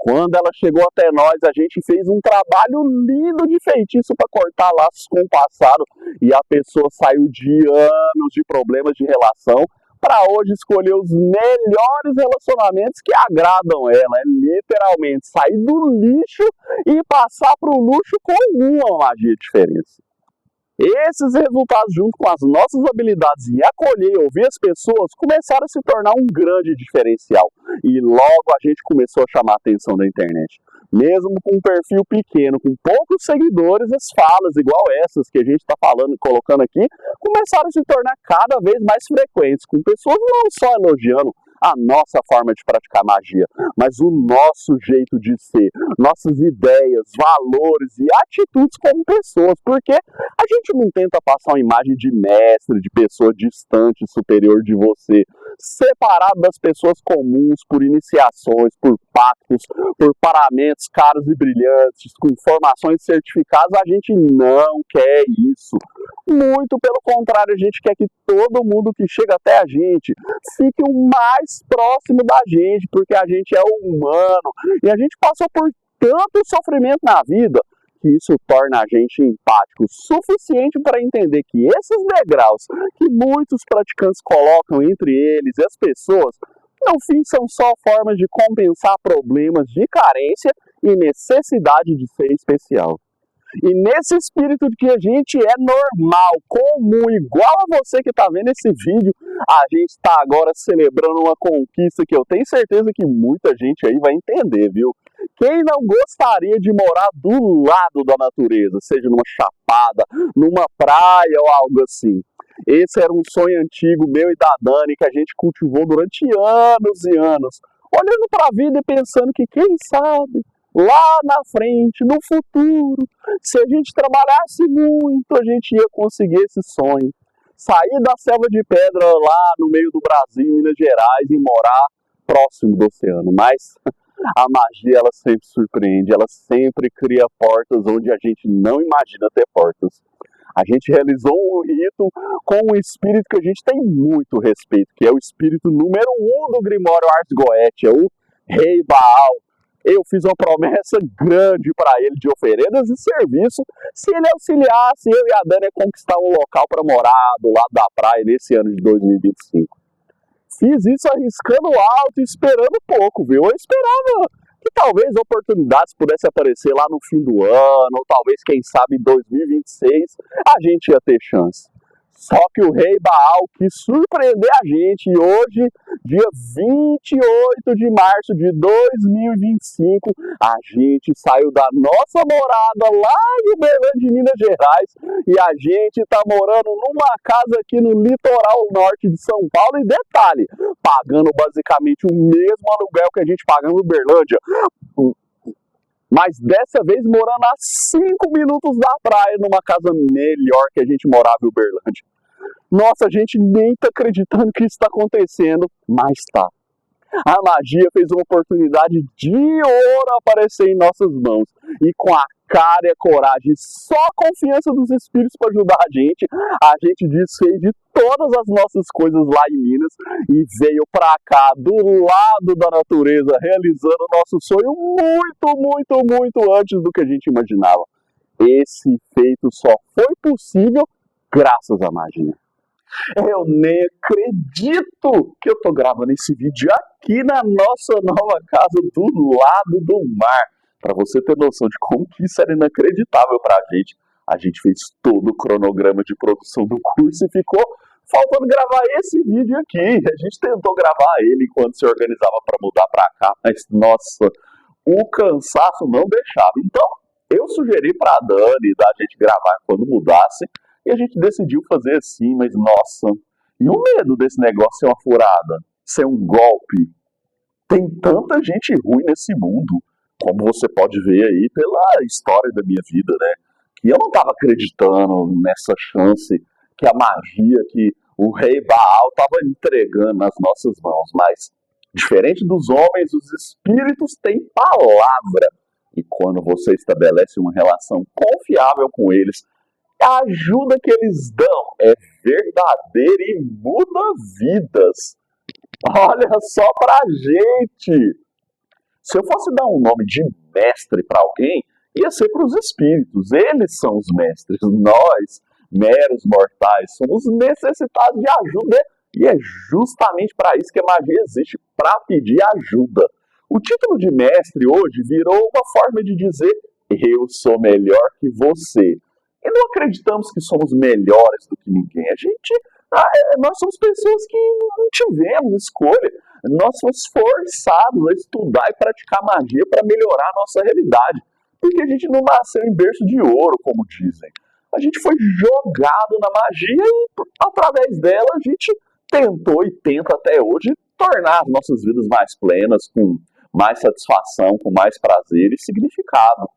Quando ela chegou até nós, a gente fez um trabalho lindo de feitiço para cortar laços com o passado e a pessoa saiu de anos de problemas de relação para hoje escolher os melhores relacionamentos que agradam ela. É literalmente sair do lixo e passar para o luxo com uma magia de diferença. Esses resultados, junto com as nossas habilidades em acolher e ouvir as pessoas, começaram a se tornar um grande diferencial. E logo a gente começou a chamar a atenção da internet. Mesmo com um perfil pequeno, com poucos seguidores, as falas igual essas que a gente está falando e colocando aqui, começaram a se tornar cada vez mais frequentes, com pessoas não só elogiando a nossa forma de praticar magia, mas o nosso jeito de ser, nossas ideias, valores e atitudes como pessoas, porque a gente não tenta passar uma imagem de mestre, de pessoa distante, superior de você, separado das pessoas comuns por iniciações, por pactos, por paramentos caros e brilhantes, com formações certificadas. A gente não quer isso. Muito pelo contrário, a gente quer que todo mundo que chega até a gente fique o mais próximo da gente, porque a gente é humano e a gente passou por tanto sofrimento na vida que isso torna a gente empático o suficiente para entender que esses degraus que muitos praticantes colocam entre eles e as pessoas, no fim são só formas de compensar problemas de carência e necessidade de ser especial. E nesse espírito de que a gente é normal, comum, igual a você que está vendo esse vídeo, a gente está agora celebrando uma conquista que eu tenho certeza que muita gente aí vai entender, viu? Quem não gostaria de morar do lado da natureza, seja numa chapada, numa praia ou algo assim? Esse era um sonho antigo meu e da Dani que a gente cultivou durante anos e anos, olhando para a vida e pensando que quem sabe lá na frente, no futuro, se a gente trabalhasse muito, a gente ia conseguir esse sonho. Sair da selva de pedra lá no meio do Brasil, Minas Gerais, e morar próximo do oceano. Mas a magia, ela sempre surpreende, ela sempre cria portas onde a gente não imagina ter portas. A gente realizou um rito com um espírito que a gente tem muito respeito, que é o espírito número 1 do Grimório Ars Goetia, o Rei Baal. Eu fiz uma promessa grande para ele de oferendas e serviço se ele auxiliasse eu e a Dani a conquistar um local para morar do lado da praia nesse ano de 2025. Fiz isso arriscando alto e esperando pouco, viu? Eu esperava que talvez oportunidades pudessem aparecer lá no fim do ano, ou talvez, quem sabe, em 2026, a gente ia ter chance. Só que o Rei Baal quis surpreender a gente e hoje, dia 28 de março de 2025, a gente saiu da nossa morada lá em Uberlândia, Minas Gerais, e a gente está morando numa casa aqui no litoral norte de São Paulo, e detalhe, pagando basicamente o mesmo aluguel que a gente paga em Uberlândia, mas dessa vez morando a 5 minutos da praia, numa casa melhor que a gente morava em Uberlândia. Nossa, a gente nem está acreditando que isso está acontecendo, mas tá. A magia fez uma oportunidade de ouro aparecer em nossas mãos. E com a cara e a coragem, só a confiança dos espíritos para ajudar a gente desfez de todas as nossas coisas lá em Minas e veio para cá, do lado da natureza, realizando o nosso sonho muito antes do que a gente imaginava. Esse feito só foi possível graças à magia. Eu nem acredito que eu tô gravando esse vídeo aqui na nossa nova casa do lado do mar. Para você ter noção de como que isso era inacreditável pra gente. A gente fez todo o cronograma de produção do curso e ficou faltando gravar esse vídeo aqui. A gente tentou gravar ele enquanto se organizava para mudar para cá, mas nossa, o cansaço não deixava. Então, eu sugeri para a Dani da gente gravar quando mudasse. E a gente decidiu fazer assim, mas nossa, e o medo desse negócio ser uma furada, ser um golpe? Tem tanta gente ruim nesse mundo, como você pode ver aí pela história da minha vida, né? Que eu não estava acreditando nessa chance que a magia que o rei Baal estava entregando nas nossas mãos, mas diferente dos homens, os espíritos têm palavra. E quando você estabelece uma relação confiável com eles, a ajuda que eles dão é verdadeira e muda vidas. Olha só pra gente! Se eu fosse dar um nome de mestre para alguém, ia ser para os espíritos. Eles são os mestres. Nós, meros mortais, somos necessitados de ajuda. E é justamente para isso que a magia existe, para pedir ajuda. O título de mestre hoje virou uma forma de dizer: eu sou melhor que você. E não acreditamos que somos melhores do que ninguém. Nós somos pessoas que não tivemos escolha. Nós fomos forçados a estudar e praticar magia para melhorar a nossa realidade. Porque a gente não nasceu em berço de ouro, como dizem. A gente foi jogado na magia e, através dela, a gente tentou e tenta até hoje tornar as nossas vidas mais plenas, com mais satisfação, com mais prazer e significado.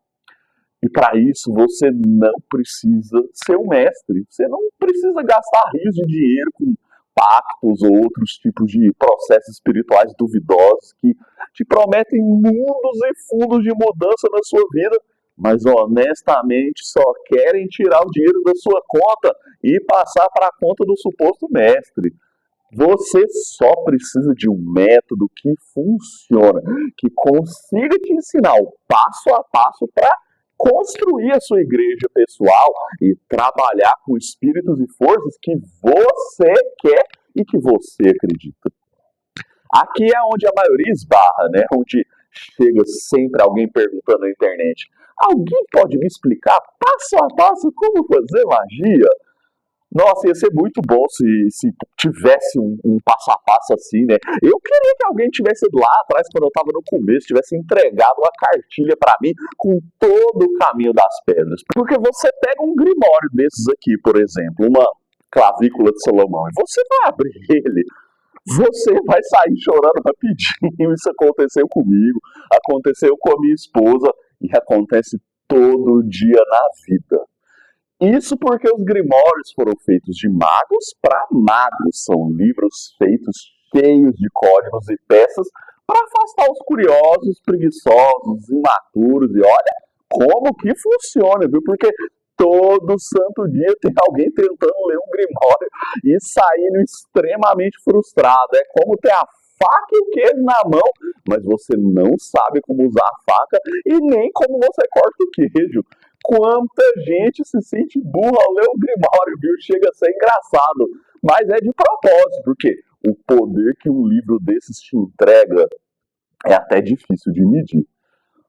E para isso você não precisa ser um mestre. Você não precisa gastar rios de dinheiro com pactos ou outros tipos de processos espirituais duvidosos que te prometem mundos e fundos de mudança na sua vida, mas honestamente só querem tirar o dinheiro da sua conta e passar para a conta do suposto mestre. Você só precisa de um método que funciona, que consiga te ensinar o passo a passo para construir a sua igreja pessoal e trabalhar com espíritos e forças que você quer e que você acredita. Aqui é onde a maioria esbarra, né? Onde chega sempre alguém perguntando na internet: alguém pode me explicar passo a passo como fazer magia? Nossa, ia ser muito bom se tivesse um passo a passo assim, né? Eu queria que alguém tivesse lá atrás, quando eu estava no começo, tivesse entregado uma cartilha para mim com todo o caminho das pedras. Porque você pega um grimório desses aqui, por exemplo, uma clavícula de Salomão, e você vai abrir ele, você vai sair chorando rapidinho. Isso aconteceu comigo, aconteceu com a minha esposa e acontece todo dia na vida. Isso porque os grimórios foram feitos de magos para magos. São livros feitos cheios de códigos e peças para afastar os curiosos, preguiçosos, imaturos. E olha como que funciona, viu? Porque todo santo dia tem alguém tentando ler um grimório e saindo extremamente frustrado. É como ter a faca e o queijo na mão, mas você não sabe como usar a faca e nem como você corta o queijo. Quanta gente se sente burra ao ler o grimório, viu? Chega a ser engraçado. Mas é de propósito, porque o poder que um livro desses te entrega é até difícil de medir.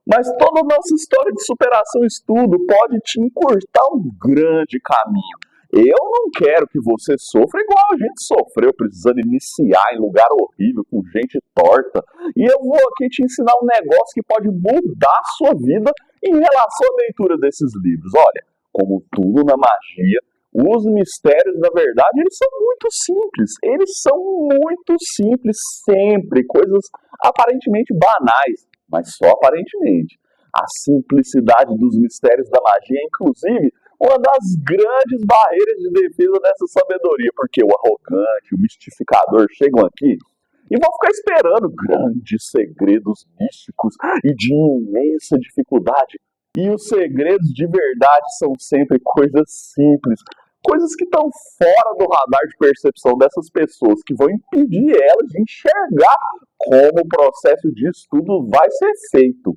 Mas toda a nossa história de superação e estudo pode te encurtar um grande caminho. Eu não quero que você sofra igual a gente sofreu, precisando iniciar em lugar horrível, com gente torta. E eu vou aqui te ensinar um negócio que pode mudar a sua vida em relação à leitura desses livros. Olha, como tudo na magia, os mistérios, na verdade, eles são muito simples. Eles são muito simples sempre, coisas aparentemente banais, mas só aparentemente. A simplicidade dos mistérios da magia é, inclusive, uma das grandes barreiras de defesa dessa sabedoria, porque o arrogante, o mistificador chegam aqui e vão ficar esperando grandes segredos místicos e de imensa dificuldade. E os segredos de verdade são sempre coisas simples, coisas que estão fora do radar de percepção dessas pessoas, que vão impedir elas de enxergar como o processo de estudo vai ser feito.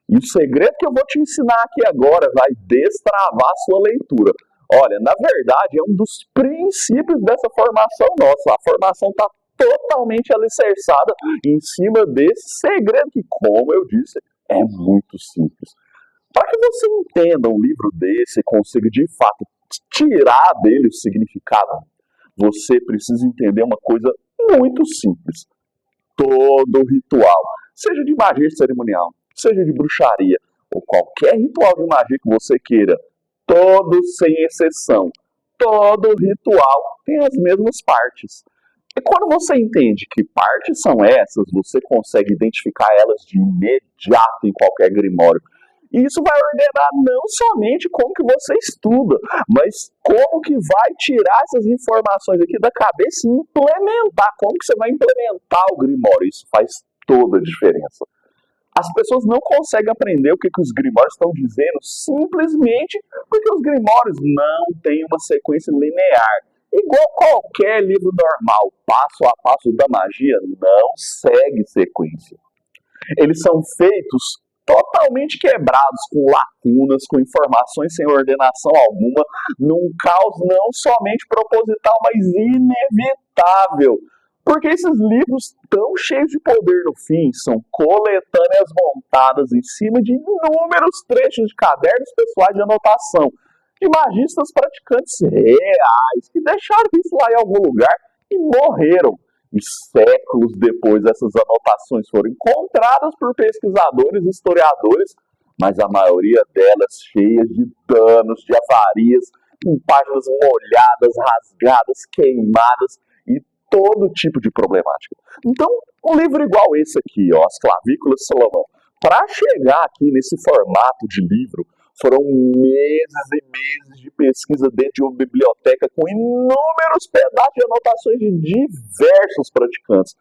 E o segredo que eu vou te ensinar aqui agora vai destravar a sua leitura. Olha, na verdade, é um dos princípios dessa formação nossa. A formação está totalmente alicerçada em cima desse segredo que, como eu disse, é muito simples. Para que você entenda um livro desse e consiga, de fato, tirar dele o significado, você precisa entender uma coisa muito simples. Todo ritual, seja de magia cerimonial, seja de bruxaria, ou qualquer ritual de magia que você queira, todos sem exceção, todo ritual tem as mesmas partes. E quando você entende que partes são essas, você consegue identificar elas de imediato em qualquer grimório. E isso vai ordenar não somente como que você estuda, mas como que vai tirar essas informações aqui da cabeça e implementar, como que você vai implementar o grimório. Isso faz toda a diferença. As pessoas não conseguem aprender o que os grimórios estão dizendo simplesmente porque os grimórios não têm uma sequência linear. Igual qualquer livro normal, passo a passo da magia não segue sequência. Eles são feitos totalmente quebrados, com lacunas, com informações sem ordenação alguma, num caos não somente proposital, mas inevitável. Porque esses livros tão cheios de poder no fim são coletâneas montadas em cima de inúmeros trechos de cadernos pessoais de anotação, de magistas praticantes reais, que deixaram isso lá em algum lugar e morreram. E séculos depois essas anotações foram encontradas por pesquisadores e historiadores, mas a maioria delas cheias de danos, de avarias, com páginas molhadas, rasgadas, queimadas e todo tipo de problemática. Então, um livro igual esse aqui, ó, As Clavículas de Salomão, para chegar aqui nesse formato de livro, foram meses e meses de pesquisa dentro de uma biblioteca com inúmeros pedaços de anotações de diversos praticantes.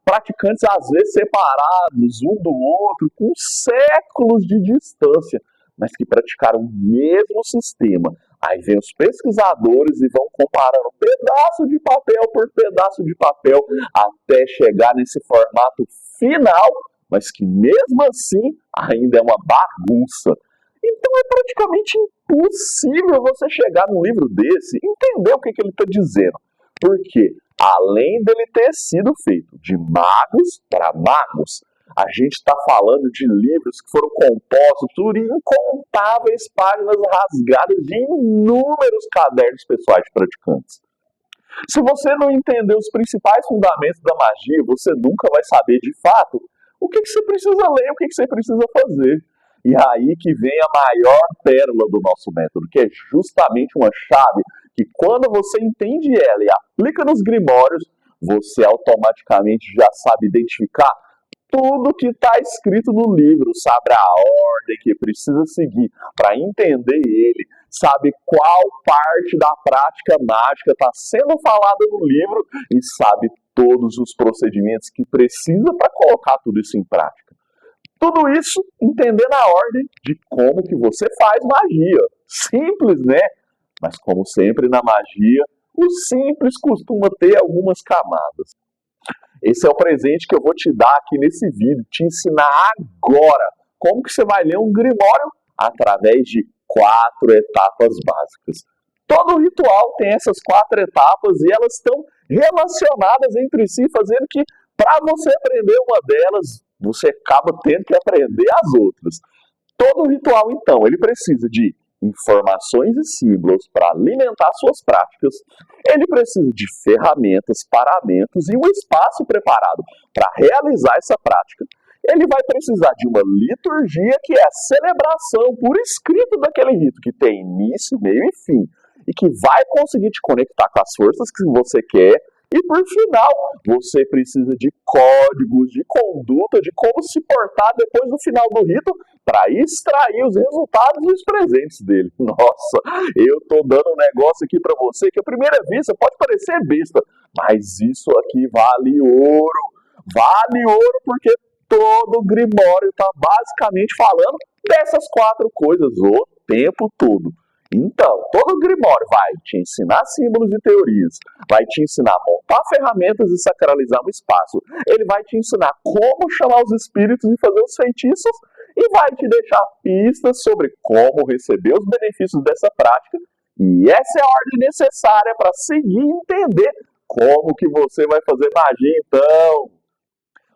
Praticantes, às vezes, separados um do outro, com séculos de distância, mas que praticaram o mesmo sistema. Aí vem os pesquisadores e vão comparando pedaço de papel por pedaço de papel, até chegar nesse formato final, mas que mesmo assim ainda é uma bagunça. Então é praticamente impossível você chegar num livro desse e entender o que ele está dizendo. Porque, além dele ter sido feito de magos para magos, a gente está falando de livros que foram compostos por incontáveis páginas rasgadas de inúmeros cadernos pessoais de praticantes. Se você não entender os principais fundamentos da magia, você nunca vai saber de fato o que você precisa ler, o que você precisa fazer. E aí que vem a maior pérola do nosso método, que é justamente uma chave que quando você entende ela e aplica nos grimórios, você automaticamente já sabe identificar tudo que está escrito no livro, sabe a ordem que precisa seguir para entender ele, sabe qual parte da prática mágica está sendo falada no livro e sabe todos os procedimentos que precisa para colocar tudo isso em prática. Tudo isso entendendo a ordem de como que você faz magia. Simples, né? Mas como sempre na magia, o simples costuma ter algumas camadas. Esse é o presente que eu vou te dar aqui nesse vídeo, te ensinar agora como que você vai ler um grimório através de 4 etapas básicas. Todo ritual tem essas 4 etapas e elas estão relacionadas entre si, fazendo que para você aprender uma delas, você acaba tendo que aprender as outras. Todo ritual, então, ele precisa de informações e símbolos para alimentar suas práticas. Ele precisa de ferramentas, paramentos e um espaço preparado para realizar essa prática. Ele vai precisar de uma liturgia, que é a celebração por escrito daquele rito, que tem início, meio e fim, e que vai conseguir te conectar com as forças que você quer. E por final, você precisa de códigos, de conduta, de como se portar depois do final do rito para extrair os resultados e os presentes dele. Nossa, eu tô dando um negócio aqui para você que à primeira vista pode parecer besta, mas isso aqui vale ouro. Vale ouro porque todo grimório está basicamente falando dessas 4 coisas o tempo todo. Então, todo Grimório vai te ensinar símbolos e teorias, vai te ensinar a montar ferramentas e sacralizar um espaço, ele vai te ensinar como chamar os espíritos e fazer os feitiços, e vai te deixar pistas sobre como receber os benefícios dessa prática, e essa é a ordem necessária para seguir e entender como que você vai fazer magia, então.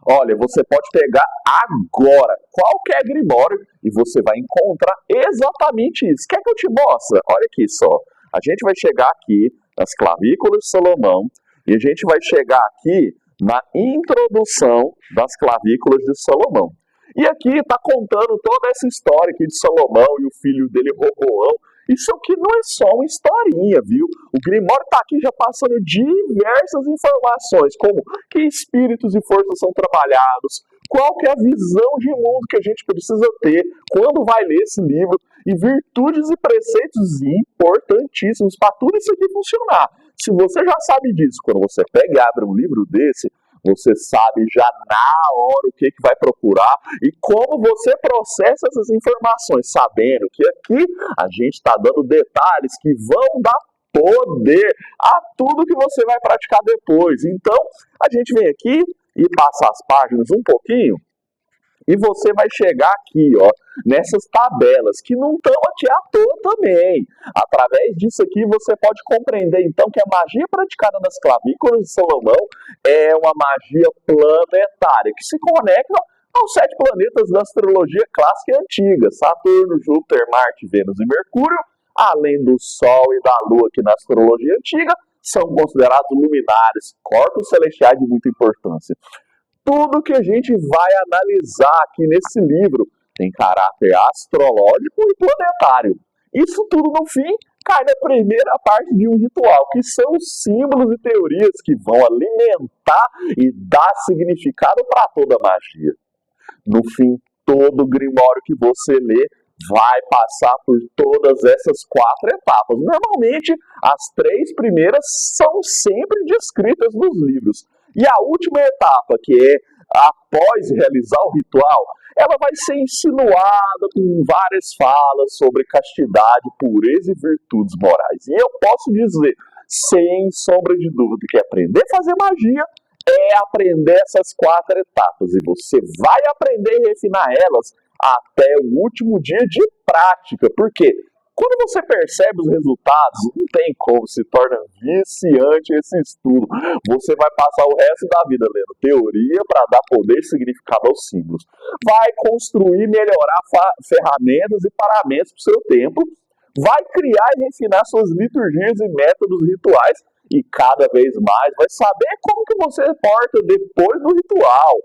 Olha, você pode pegar agora qualquer Grimório e você vai encontrar exatamente isso. Quer que eu te mostre? Olha aqui só. A gente vai chegar aqui nas clavículas de Salomão e a gente vai chegar aqui na introdução das clavículas de Salomão. E aqui está contando toda essa história aqui de Salomão e o filho dele, Roboão. Isso aqui não é só uma historinha, viu? O Grimório está aqui já passando diversas informações, como que espíritos e forças são trabalhados, qual que é a visão de mundo que a gente precisa ter quando vai ler esse livro, e virtudes e preceitos importantíssimos para tudo isso aqui funcionar. Se você já sabe disso, quando você pega e abre um livro desse, você sabe já na hora o que vai procurar e como você processa essas informações, sabendo que aqui a gente está dando detalhes que vão dar poder a tudo que você vai praticar depois. Então, a gente vem aqui e passa as páginas um pouquinho e você vai chegar aqui, ó, nessas tabelas, que não estão aqui à toa também. Através disso aqui, você pode compreender, então, que a magia praticada nas clavículas de Salomão é uma magia planetária, que se conecta aos 7 planetas da astrologia clássica e antiga: Saturno, Júpiter, Marte, Vênus e Mercúrio, além do Sol e da Lua, que na astrologia antiga são considerados luminares, corpos celestiais de muita importância. Tudo que a gente vai analisar aqui nesse livro tem caráter astrológico e planetário. Isso tudo, no fim, cai na primeira parte de um ritual, que são os símbolos e teorias que vão alimentar e dar significado para toda a magia. No fim, todo Grimório que você lê vai passar por todas essas 4 etapas. Normalmente, as 3 primeiras são sempre descritas nos livros. E a última etapa, que é após realizar o ritual, ela vai ser insinuada com várias falas sobre castidade, pureza e virtudes morais. E eu posso dizer, sem sombra de dúvida, que aprender a fazer magia é aprender essas 4 etapas. E você vai aprender e refinar elas até o último dia de prática. Por quê? Quando você percebe os resultados, não tem como, se torna viciante esse estudo. Você vai passar o resto da vida lendo teoria para dar poder e significado aos símbolos. Vai construir e melhorar ferramentas e paramentos para o seu templo. Vai criar e refinar suas liturgias e métodos rituais. E cada vez mais vai saber como que você porta depois do ritual.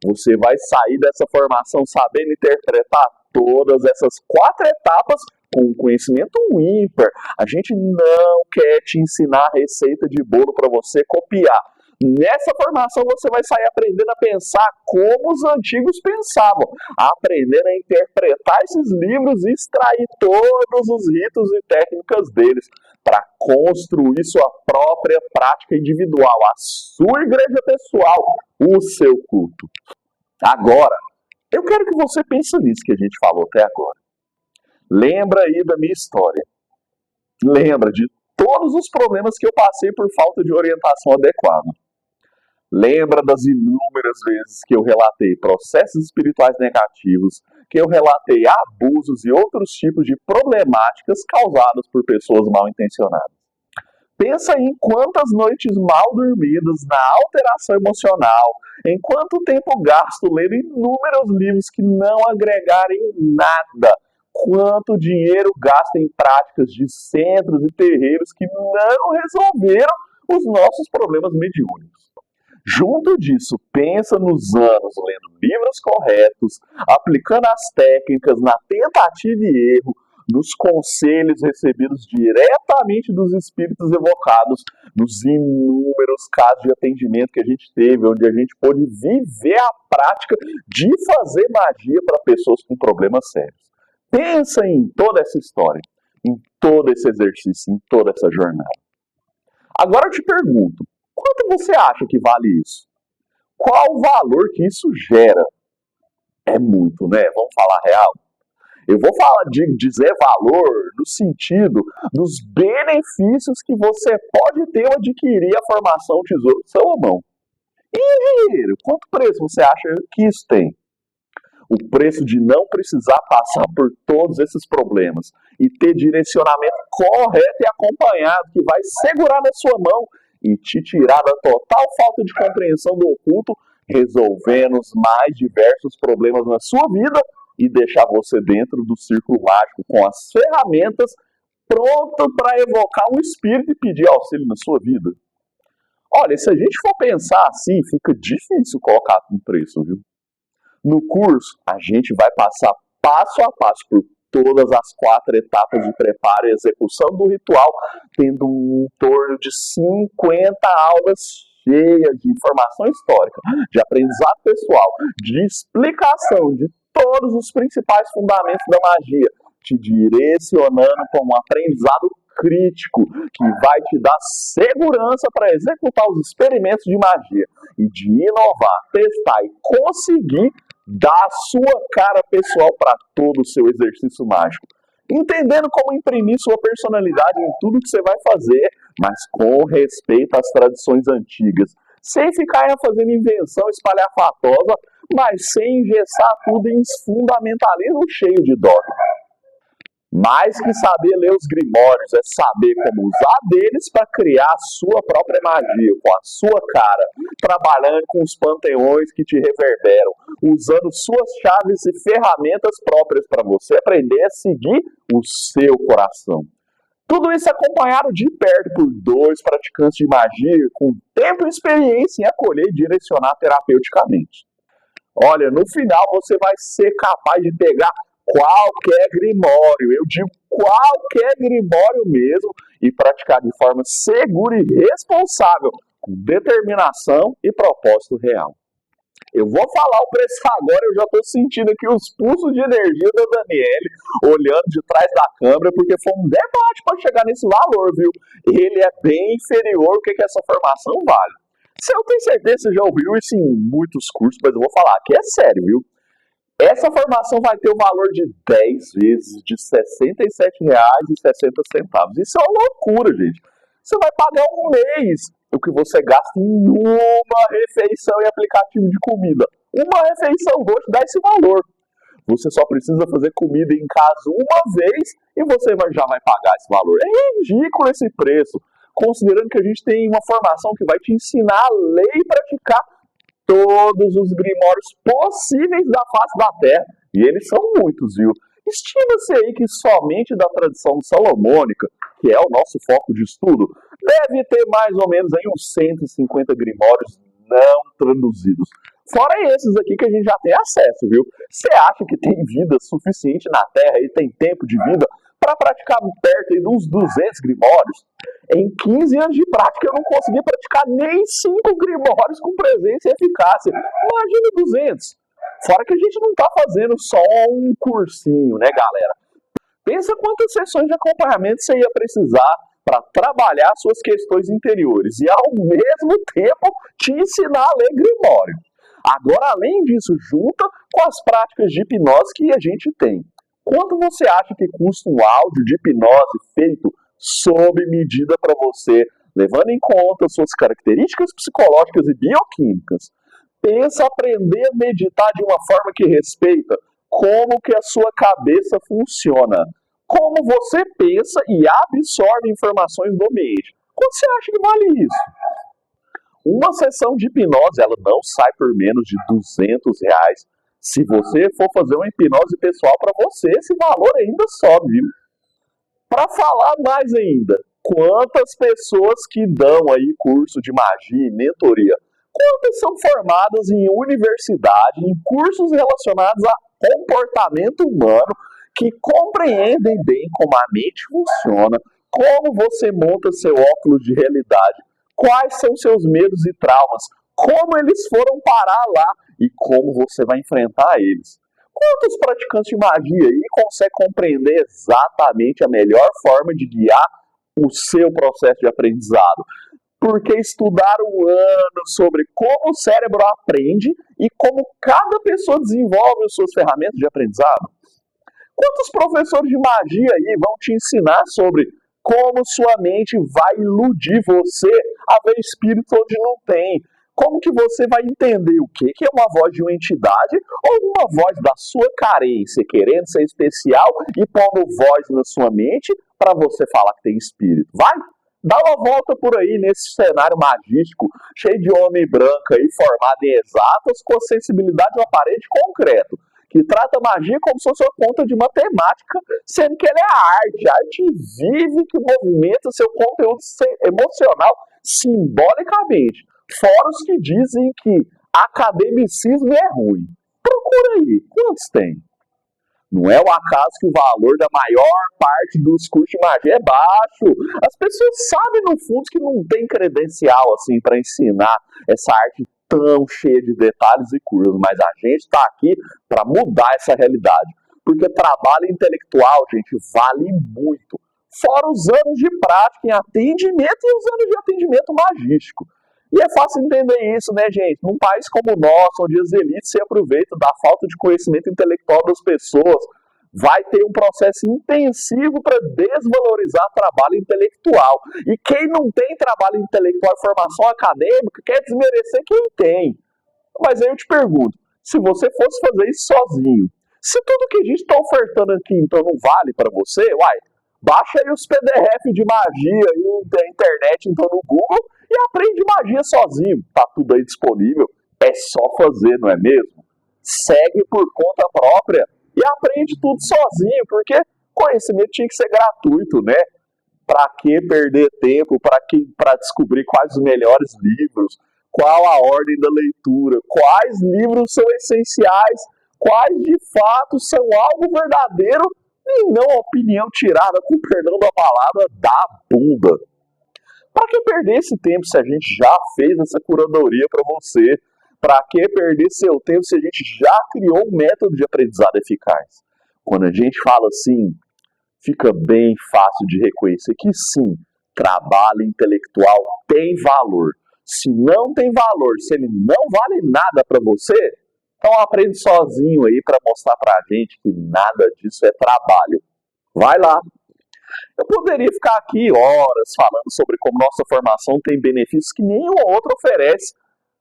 Você vai sair dessa formação sabendo interpretar todas essas 4 etapas com conhecimento ímpar. A gente não quer te ensinar receita de bolo para você copiar. Nessa formação você vai sair aprendendo a pensar como os antigos pensavam, aprendendo a interpretar esses livros e extrair todos os ritos e técnicas deles para construir sua própria prática individual, a sua igreja pessoal, o seu culto. Agora, eu quero que você pense nisso que a gente falou até agora. Lembra aí da minha história. Lembra de todos os problemas que eu passei por falta de orientação adequada. Lembra das inúmeras vezes que eu relatei processos espirituais negativos, que eu relatei abusos e outros tipos de problemáticas causadas por pessoas mal intencionadas. Pensa em quantas noites mal dormidas, na alteração emocional, em quanto tempo gasto lendo inúmeros livros que não agregaram em nada, quanto dinheiro gasto em práticas de centros e terreiros que não resolveram os nossos problemas mediúnicos. Junto disso, pensa nos anos lendo livros corretos, aplicando as técnicas na tentativa e erro, nos conselhos recebidos diretamente dos espíritos evocados, nos inúmeros casos de atendimento que a gente teve, onde a gente pôde viver a prática de fazer magia para pessoas com problemas sérios. Pensa em toda essa história, em todo esse exercício, em toda essa jornada. Agora eu te pergunto, quanto você acha que vale isso? Qual o valor que isso gera? É muito, né? Vamos falar real? Eu vou dizer valor no sentido dos benefícios que você pode ter ao adquirir a formação Tesouro de Salomão. E dinheiro, quanto preço você acha que isso tem? O preço de não precisar passar por todos esses problemas e ter direcionamento correto e acompanhado que vai segurar na sua mão e te tirar da total falta de compreensão do oculto, resolvendo os mais diversos problemas na sua vida e deixar você dentro do círculo mágico com as ferramentas prontas para evocar um espírito e pedir auxílio na sua vida. Olha, se a gente for pensar assim, fica difícil colocar um preço, viu? No curso, a gente vai passar passo a passo por todas as 4 etapas de preparo e execução do ritual, tendo em torno de 50 aulas cheias de informação histórica, de aprendizado pessoal, de explicação de todos os principais fundamentos da magia, te direcionando para um aprendizado crítico que vai te dar segurança para executar os experimentos de magia e de inovar, testar e conseguir dar a sua cara pessoal para todo o seu exercício mágico, entendendo como imprimir sua personalidade em tudo que você vai fazer, mas com respeito às tradições antigas, sem ficar fazendo invenção espalhafatosa, mas sem engessar tudo em fundamentalismo cheio de dogma. Mais que saber ler os grimórios, é saber como usar deles para criar a sua própria magia, com a sua cara, trabalhando com os panteões que te reverberam, usando suas chaves e ferramentas próprias para você aprender a seguir o seu coração. Tudo isso acompanhado de perto por 2 praticantes de magia com tempo e experiência em acolher e direcionar terapeuticamente. Olha, no final você vai ser capaz de pegar qualquer grimório, eu digo qualquer grimório mesmo, e praticar de forma segura e responsável, com determinação e propósito real. Eu vou falar o preço agora, eu já estou sentindo aqui os pulsos de energia da Daniele, olhando de trás da câmera, porque foi um debate para chegar nesse valor, viu? Ele é bem inferior ao que essa formação vale. Eu tenho certeza que você já ouviu isso em muitos cursos, mas eu vou falar aqui, é sério, viu? Essa formação vai ter o valor de 10 vezes de R$ 67,60. Isso é uma loucura, gente. Você vai pagar um mês o que você gasta em uma refeição e aplicativo de comida. Uma refeição hoje dá esse valor. Você só precisa fazer comida em casa uma vez e você já vai pagar esse valor. É ridículo esse preço, considerando que a gente tem uma formação que vai te ensinar a ler e praticar todos os grimórios possíveis da face da Terra, e eles são muitos, viu? Estima-se aí que somente da tradição salomônica, que é o nosso foco de estudo, deve ter mais ou menos aí uns 150 grimórios não traduzidos. Fora esses aqui que a gente já tem acesso, viu? Você acha que tem vida suficiente na Terra e tem tempo de vida para praticar perto aí dos 200 grimórios? Em 15 anos de prática eu não consegui praticar nem 5 grimórios com presença e eficácia. Imagina 200. Fora que a gente não está fazendo só um cursinho, né, galera? Pensa quantas sessões de acompanhamento você ia precisar para trabalhar suas questões interiores e, ao mesmo tempo, te ensinar a ler grimório. Agora, além disso, junta com as práticas de hipnose que a gente tem. Quanto você acha que custa um áudio de hipnose feito sob medida para você, levando em conta suas características psicológicas e bioquímicas? Pensa aprender a meditar de uma forma que respeita como que a sua cabeça funciona, como você pensa e absorve informações do ambiente. Quanto você acha que vale isso? Uma sessão de hipnose, ela não sai por menos de R$ 200. Se você for fazer uma hipnose pessoal para você, esse valor ainda sobe, viu? Para falar mais ainda, quantas pessoas que dão aí curso de magia e mentoria, quantas são formadas em universidade, em cursos relacionados a comportamento humano, que compreendem bem como a mente funciona, como você monta seu óculos de realidade, quais são seus medos e traumas, como eles foram parar lá e como você vai enfrentar eles. Quantos praticantes de magia aí conseguem compreender exatamente a melhor forma de guiar o seu processo de aprendizado? Porque estudaram anos sobre como o cérebro aprende e como cada pessoa desenvolve as suas ferramentas de aprendizado. Quantos professores de magia aí vão te ensinar sobre como sua mente vai iludir você a ver espírito onde não tem? Como que você vai entender o que é uma voz de uma entidade ou uma voz da sua carência, querendo ser especial e pondo voz na sua mente para você falar que tem espírito? Vai! Dá uma volta por aí nesse cenário magístico, cheio de homem branco aí, formado em exatas, com a sensibilidade de uma parede concreto, que trata a magia como se fosse uma conta de matemática, sendo que ela é a arte. A arte vive, que movimenta seu conteúdo emocional simbolicamente. Fora os que dizem que academicismo é ruim. Procura aí, quantos tem? Não é o acaso que o valor da maior parte dos cursos de magia é baixo. As pessoas sabem, no fundo, que não tem credencial assim para ensinar essa arte tão cheia de detalhes e curvas, mas a gente está aqui para mudar essa realidade. Porque trabalho intelectual, gente, vale muito. Fora os anos de prática em atendimento e os anos de atendimento magístico. E é fácil entender isso, né, gente? Num país como o nosso, onde as elites se aproveitam da falta de conhecimento intelectual das pessoas, vai ter um processo intensivo para desvalorizar trabalho intelectual. E quem não tem trabalho intelectual e formação acadêmica quer desmerecer quem tem. Mas aí eu te pergunto, se você fosse fazer isso sozinho, se tudo que a gente está ofertando aqui então não vale para você, uai, baixa aí os PDF de magia aí da internet então no Google e aprende magia sozinho. Tá tudo aí disponível, é só fazer, não é mesmo? Segue por conta própria e aprende tudo sozinho, porque conhecimento tinha que ser gratuito, né? Para que perder tempo, para descobrir quais os melhores livros, qual a ordem da leitura, quais livros são essenciais, quais de fato são algo verdadeiro e não opinião tirada, com perdão da palavra, da bunda. Para que perder esse tempo se a gente já fez essa curadoria para você? Para que perder seu tempo se a gente já criou um método de aprendizado eficaz? Quando a gente fala assim, fica bem fácil de reconhecer que sim, trabalho intelectual tem valor. Se não tem valor, se ele não vale nada para você, então aprende sozinho aí para mostrar para a gente que nada disso é trabalho. Vai lá! Eu poderia ficar aqui horas falando sobre como nossa formação tem benefícios que nenhuma outra oferece,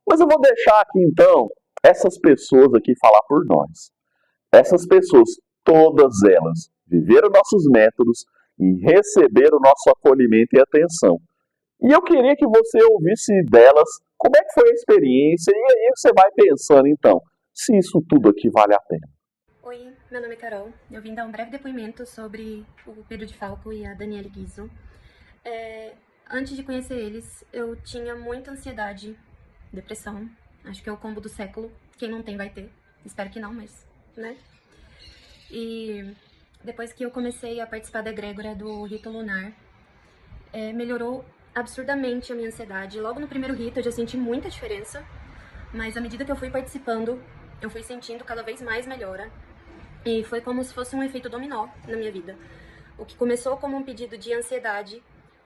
mas eu vou deixar aqui então essas pessoas aqui falar por nós. Essas pessoas, todas elas, viveram nossos métodos e receberam nosso acolhimento e atenção. E eu queria que você ouvisse delas como é que foi a experiência e aí você vai pensando então, se isso tudo aqui vale a pena. Oi, meu nome é Carol. Eu vim dar um breve depoimento sobre o Pedro de Falco e a Daniele Guizzo. Antes de conhecer eles, eu tinha muita ansiedade, depressão. Acho que é o combo do século. Quem não tem vai ter. Espero que não, mas, né? E depois que eu comecei a participar da egrégora do rito lunar, melhorou absurdamente a minha ansiedade. Logo no primeiro rito eu já senti muita diferença, mas à medida que eu fui participando, eu fui sentindo cada vez mais melhora. E foi como se fosse um efeito dominó na minha vida. O que começou como um pedido de ansiedade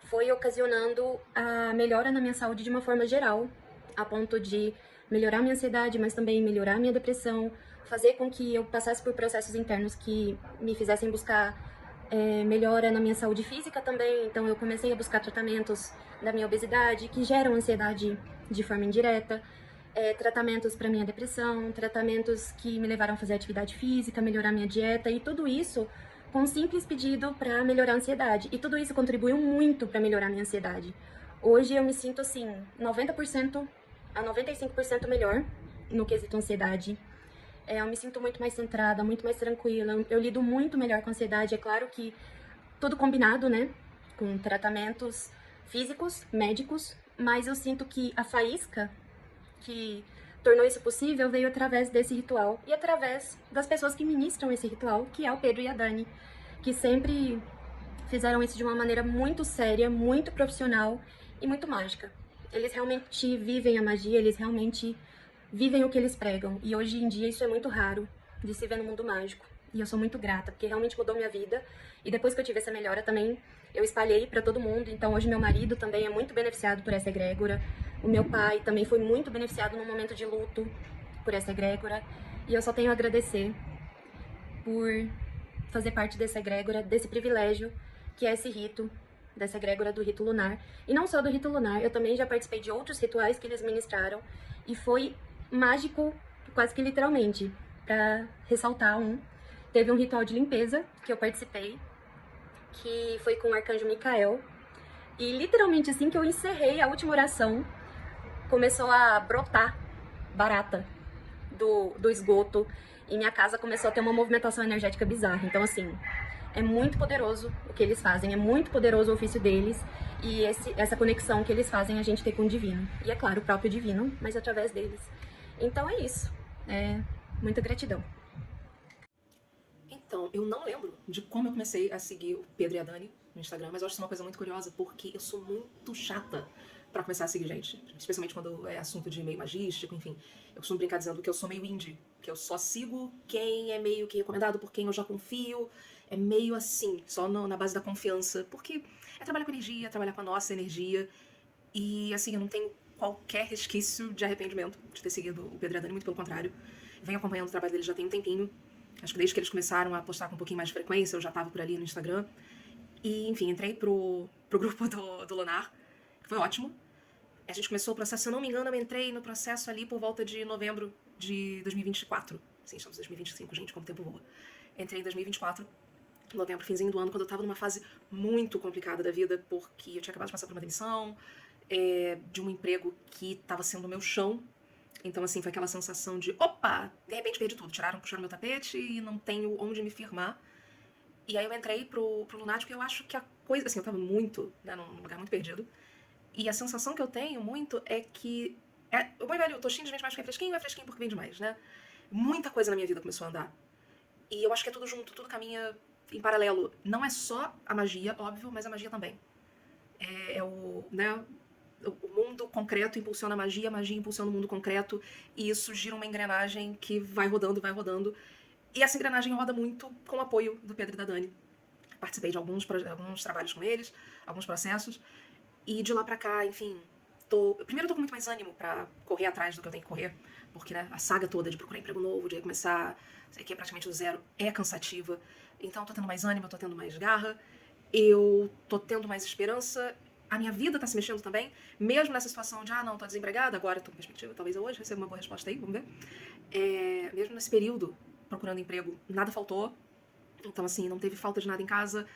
foi ocasionando a melhora na minha saúde de uma forma geral, a ponto de melhorar minha ansiedade, mas também melhorar minha depressão, fazer com que eu passasse por processos internos que me fizessem buscar melhora na minha saúde física também. Então eu comecei a buscar tratamentos da minha obesidade, que geram ansiedade de forma indireta, tratamentos para minha depressão, tratamentos que me levaram a fazer atividade física, melhorar minha dieta, e tudo isso com um simples pedido para melhorar a ansiedade. E tudo isso contribuiu muito para melhorar a minha ansiedade. Hoje eu me sinto assim, 90% a 95% melhor no quesito ansiedade. Eu me sinto muito mais centrada, muito mais tranquila. Eu lido muito melhor com a ansiedade. É claro que tudo combinado, né? Com tratamentos físicos, médicos. Mas eu sinto que a faísca que tornou isso possível veio através desse ritual. E através das pessoas que ministram esse ritual, que é o Pedro e a Dani. Que sempre fizeram isso de uma maneira muito séria, muito profissional e muito mágica. Eles realmente vivem a magia, eles realmente vivem o que eles pregam. E hoje em dia isso é muito raro de se ver no mundo mágico. E eu sou muito grata, porque realmente mudou minha vida. E depois que eu tive essa melhora também, eu espalhei para todo mundo. Então hoje meu marido também é muito beneficiado por essa egrégora. O meu pai também foi muito beneficiado no momento de luto por essa egrégora. E eu só tenho a agradecer por fazer parte dessa egrégora, desse privilégio que é esse rito, dessa egrégora do rito lunar. E não só do rito lunar, eu também já participei de outros rituais que eles ministraram e foi mágico, quase que literalmente. Pra ressaltar teve um ritual de limpeza que eu participei, que foi com o arcanjo Micael. E literalmente assim que eu encerrei a última oração, começou a brotar barata do esgoto e minha casa começou a ter uma movimentação energética bizarra. Então assim, é muito poderoso o que eles fazem, é muito poderoso o ofício deles e essa conexão que eles fazem a gente ter com o divino. E é claro, o próprio divino, mas através deles. Então é isso. Muita gratidão. Então, eu não lembro de como eu comecei a seguir o Pedro e a Dani no Instagram, mas eu acho isso uma coisa muito curiosa, porque eu sou muito chata pra começar a seguir gente. Especialmente quando é assunto de meio magístico, enfim. Eu costumo brincar dizendo que eu sou meio indie, que eu só sigo quem é meio que recomendado por quem eu já confio. É meio assim, só na base da confiança, porque é trabalhar com energia, é trabalhar com a nossa energia. E assim, eu não tenho qualquer resquício de arrependimento de ter seguido o Pedro e a Dani, muito pelo contrário. Venho acompanhando o trabalho deles já tem um tempinho. Acho que desde que eles começaram a postar com um pouquinho mais de frequência, eu já tava por ali no Instagram. E, enfim, entrei pro grupo do Lunar, que foi ótimo. A gente começou o processo, se eu não me engano, eu entrei no processo ali por volta de novembro de 2024. Sim, estamos em 2025, gente, como o tempo voa. Entrei em 2024, novembro, finzinho do ano, quando eu tava numa fase muito complicada da vida, porque eu tinha acabado de passar por uma demissão, de um emprego que tava sendo o meu chão. Então, assim, foi aquela sensação de, opa, de repente perdi tudo. Puxaram meu tapete e não tenho onde me firmar. E aí eu entrei pro Lunático e eu acho que a coisa, assim, eu tava muito, né, num lugar muito perdido. E a sensação que eu tenho muito é que, o bom e velho, eu tô cheio de gente mais que é fresquinho porque vem demais, né? Muita coisa na minha vida começou a andar. E eu acho que é tudo junto, tudo caminha em paralelo. Não é só a magia, óbvio, mas a magia também. Né, o mundo concreto impulsiona a magia impulsiona o mundo concreto, e isso gira uma engrenagem que vai rodando. E essa engrenagem roda muito com o apoio do Pedro e da Dani. Participei de alguns trabalhos com eles, alguns processos, e de lá pra cá, enfim, primeiro eu tô com muito mais ânimo pra correr atrás do que eu tenho que correr, porque, né, a saga toda de procurar emprego novo, de recomeçar, sei que é praticamente do zero, é cansativa. Então eu tô tendo mais ânimo, eu tô tendo mais garra, eu tô tendo mais esperança. A minha vida tá se mexendo também, mesmo nessa situação de, não, tô desempregada, agora tô com perspectiva, talvez eu hoje receba uma boa resposta aí, vamos ver. Mesmo nesse período, procurando emprego, nada faltou. Então, assim, não teve falta de nada em casa.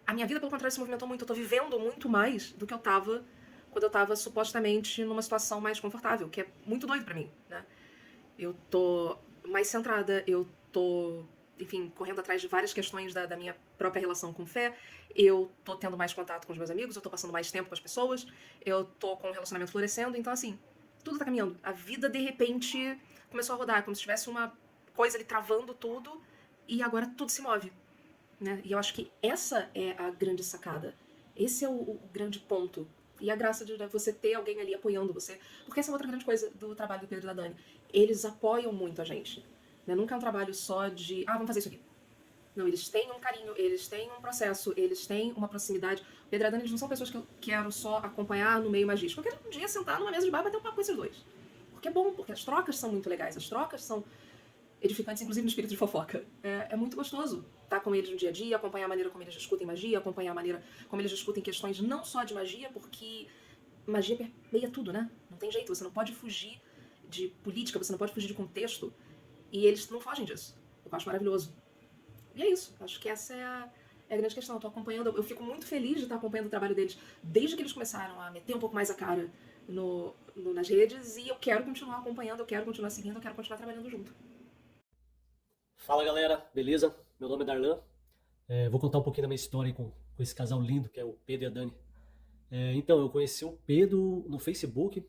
A minha vida, pelo contrário, se movimentou muito. Eu tô vivendo muito mais do que eu tava quando eu tava supostamente numa situação mais confortável, que é muito doido pra mim, né? Eu tô mais centrada, eu tô, enfim, correndo atrás de várias questões da minha própria relação com fé. Eu tô tendo mais contato com os meus amigos, eu tô passando mais tempo com as pessoas, eu tô com um relacionamento florescendo, então assim, tudo tá caminhando. A vida, de repente, começou a rodar, como se tivesse uma coisa ali travando tudo, e agora tudo se move, né? E eu acho que essa é a grande sacada. Esse é o grande ponto. E a graça de você ter alguém ali apoiando você. Porque essa é outra grande coisa do trabalho do Pedro e da Dani. Eles apoiam muito a gente, né? Nunca é um trabalho só de, vamos fazer isso aqui. Não, eles têm um carinho, eles têm um processo, eles têm uma proximidade. Pedro e Dani, eles não são pessoas que eu quero só acompanhar no meio magístico. Eu quero um dia sentar numa mesa de bar e bater um papo com esses dois. Porque é bom, porque as trocas são muito legais, as trocas são edificantes, inclusive no espírito de fofoca. É muito gostoso estar com eles no dia a dia, acompanhar a maneira como eles discutem magia, acompanhar a maneira como eles discutem questões não só de magia, porque magia permeia tudo, né? Não tem jeito, você não pode fugir de política, você não pode fugir de contexto, e eles não fogem disso. Eu acho maravilhoso. E é isso, acho que essa é a grande questão. Eu tô acompanhando, eu fico muito feliz de estar acompanhando o trabalho deles desde que eles começaram a meter um pouco mais a cara nas redes, e eu quero continuar acompanhando, eu quero continuar seguindo, eu quero continuar trabalhando junto. Fala galera, beleza? Meu nome é Darlan. Vou contar um pouquinho da minha história aí com esse casal lindo que é o Pedro e a Dani. Então, eu conheci o Pedro no Facebook,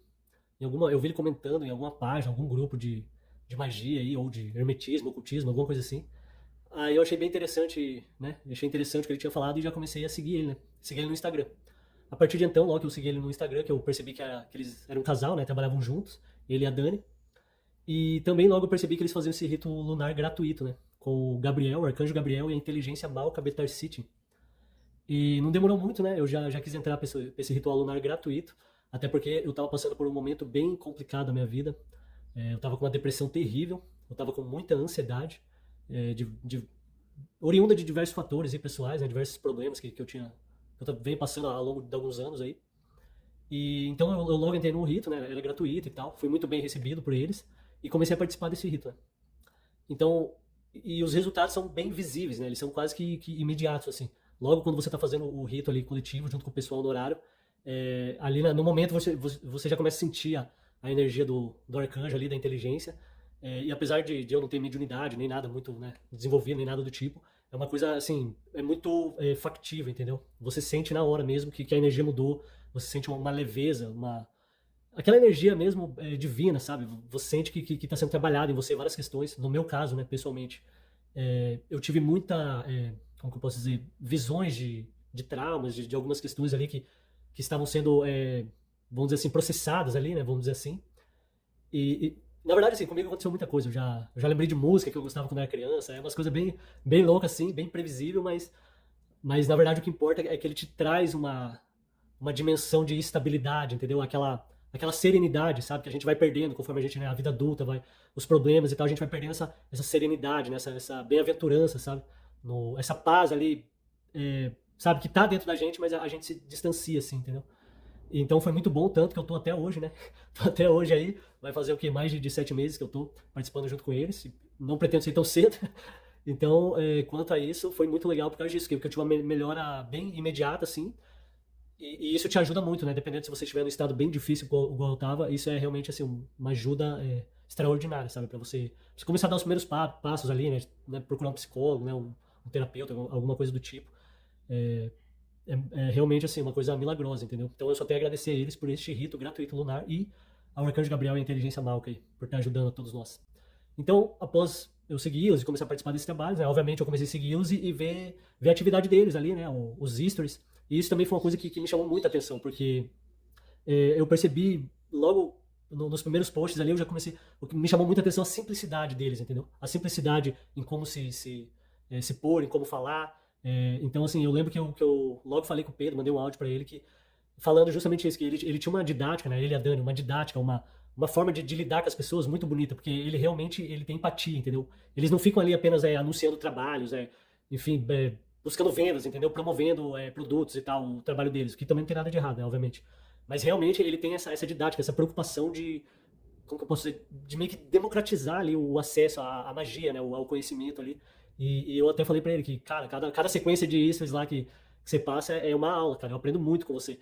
eu vi ele comentando em alguma página, algum grupo de magia aí, ou de hermetismo, ocultismo, alguma coisa assim. Aí eu achei bem interessante, né? Achei interessante o que ele tinha falado e já comecei a seguir ele, né? Segui ele no Instagram. A partir de então, logo que eu segui ele no Instagram, que eu percebi que eles eram um casal, né? Trabalhavam juntos, ele e a Dani. E também logo eu percebi que eles faziam esse rito lunar gratuito, né? Com o Gabriel, o Arcanjo Gabriel e a inteligência Malca Betar City. E não demorou muito, né? Eu já quis entrar pra esse ritual lunar gratuito, até porque eu tava passando por um momento bem complicado da minha vida. Eu tava com uma depressão terrível, eu tava com muita ansiedade, de oriunda de diversos fatores e pessoais, né, diversos problemas que eu venho passando ao longo de alguns anos aí. E então eu logo entrei no rito, né? Era gratuito e tal, fui muito bem recebido por eles e comecei a participar desse rito, né? Então, e os resultados são bem visíveis, né? Eles são quase que imediatos, assim. Logo quando você está fazendo o rito ali coletivo junto com o pessoal no horário, ali no momento você já começa a sentir a energia do arcanjo ali, da inteligência. E apesar de eu não ter mediunidade nem nada muito, né, desenvolvido, nem nada do tipo, é uma coisa assim, é muito factível, entendeu? Você sente na hora mesmo que a energia mudou, você sente uma leveza, aquela energia mesmo divina, sabe? Você sente que está sendo trabalhado em você várias questões. No meu caso, né, pessoalmente, eu tive muita, como que eu posso dizer, visões de traumas, de algumas questões ali que estavam sendo, vamos dizer assim, processadas ali, né? Vamos dizer assim. Na verdade, assim, comigo aconteceu muita coisa. Eu já lembrei de música que eu gostava quando era criança. É umas coisas bem loucas, assim, bem previsível, mas na verdade o que importa é que ele te traz uma dimensão de estabilidade, entendeu? Aquela serenidade, sabe? Que a gente vai perdendo conforme a gente, né, a vida adulta, os problemas e tal, a gente vai perdendo essa serenidade, né? Essa bem-aventurança, sabe? Essa paz ali, sabe? Que tá dentro da gente, mas a gente se distancia, assim, entendeu? Então foi muito bom, tanto que eu tô até hoje, né? Tô até hoje aí, vai fazer o quê? Mais de 7 meses que eu tô participando junto com eles. Não pretendo ser tão cedo. Então, quanto a isso, foi muito legal por causa disso, porque eu tive uma melhora bem imediata, assim. E isso te ajuda muito, né? Dependendo se você estiver num estado bem difícil, igual eu tava, isso é realmente, assim, uma ajuda extraordinária, sabe? Pra você começar a dar os primeiros passos ali, né? Procurar um psicólogo, né? Um terapeuta, alguma coisa do tipo. É realmente, assim, uma coisa milagrosa, entendeu? Então eu só tenho a agradecer a eles por este rito gratuito lunar e ao Arcanjo Gabriel e a Inteligência Malca aí, por estar ajudando a todos nós. Então, após eu segui-los e começar a participar desses trabalhos, né? Obviamente eu comecei a segui-los e ver a atividade deles ali, né? Os stories. E isso também foi uma coisa que me chamou muita atenção, porque eu percebi logo nos primeiros posts ali, eu já comecei. O que me chamou muita atenção é a simplicidade deles, entendeu? A simplicidade em como se pôr, em como falar. Então, assim, eu lembro que eu logo falei com o Pedro, mandei um áudio pra ele, falando justamente isso, que ele tinha uma didática, né? Ele e a Dani, uma didática, uma forma de lidar com as pessoas muito bonita, porque ele realmente ele tem empatia, entendeu? Eles não ficam ali apenas anunciando trabalhos, enfim, buscando vendas, entendeu? Promovendo produtos e tal, o trabalho deles, que também não tem nada de errado, né, obviamente. Mas realmente ele tem essa didática, essa preocupação como que eu posso dizer, de meio que democratizar ali o acesso à magia, né, ao conhecimento ali. E eu até falei pra ele que, cara, cada sequência de issues lá que você passa é uma aula, cara, eu aprendo muito com você.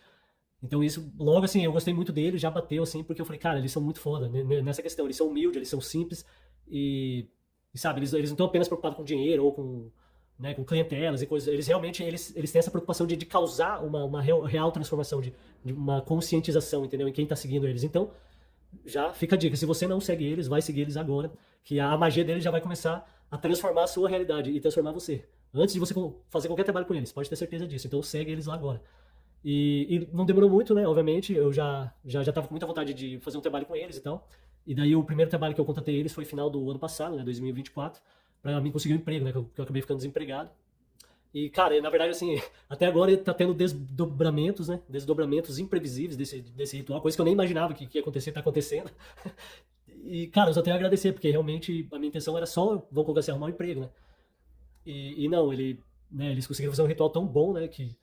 Então isso, logo assim, eu gostei muito dele, já bateu assim, porque eu falei, cara, eles são muito foda nessa questão, eles são humildes, eles são simples e sabe, eles não estão apenas preocupados com dinheiro ou né, com clientelas e coisas, eles realmente, eles têm essa preocupação de causar uma real transformação, de uma conscientização, entendeu, em quem tá seguindo eles. Então, já fica a dica, se você não segue eles, vai seguir eles agora, que a magia deles já vai começar a transformar a sua realidade e transformar você. Antes de você fazer qualquer trabalho com eles, pode ter certeza disso. Então segue eles lá agora. E não demorou muito, né? Obviamente, eu já tava com muita vontade de fazer um trabalho com eles e tal. E daí o primeiro trabalho que eu contatei eles foi final do ano passado, né? 2024, pra mim conseguir um emprego, né? Que eu acabei ficando desempregado. E, cara, na verdade, assim, até agora ele tá tendo desdobramentos, né? Desdobramentos imprevisíveis desse ritual, coisa que eu nem imaginava que ia acontecer, tá acontecendo. E, cara, eu só tenho a agradecer, porque realmente a minha intenção era só, vamos colocar assim, arrumar um emprego, né? E não, eles conseguiram fazer um ritual tão bom, né? Que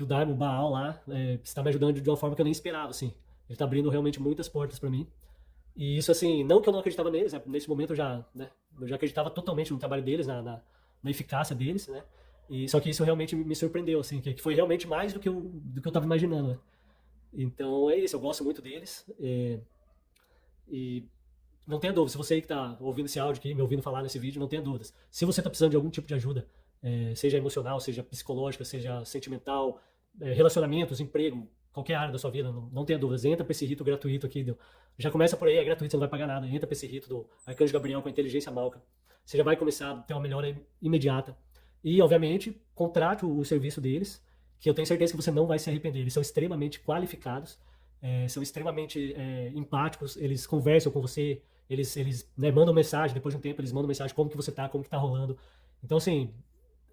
o Daimon, o Baal lá, está me ajudando de uma forma que eu nem esperava, assim. Ele tá abrindo realmente muitas portas pra mim. E isso, assim, não que eu não acreditava neles, né? Nesse momento eu já acreditava totalmente no trabalho deles, na eficácia deles, né? E só que isso realmente me surpreendeu, assim, que foi realmente mais do que eu tava imaginando, né? Então é isso, eu gosto muito deles. E não tenha dúvida, se você aí que está ouvindo esse áudio aqui, me ouvindo falar nesse vídeo, não tenha dúvidas. Se você está precisando de algum tipo de ajuda, seja emocional, seja psicológica, seja sentimental, relacionamentos, emprego, qualquer área da sua vida, não tenha dúvidas. Entra para esse rito gratuito aqui. Já começa por aí, é gratuito, você não vai pagar nada. Entra para esse rito do Arcanjo Gabriel com a Inteligência Malca. Você já vai começar a ter uma melhora imediata. E, obviamente, contrate o serviço deles, que eu tenho certeza que você não vai se arrepender. Eles são extremamente qualificados, são extremamente empáticos, eles conversam com você, eles né, mandam mensagem, depois de um tempo eles mandam mensagem como que você tá, como que tá rolando. Então, assim,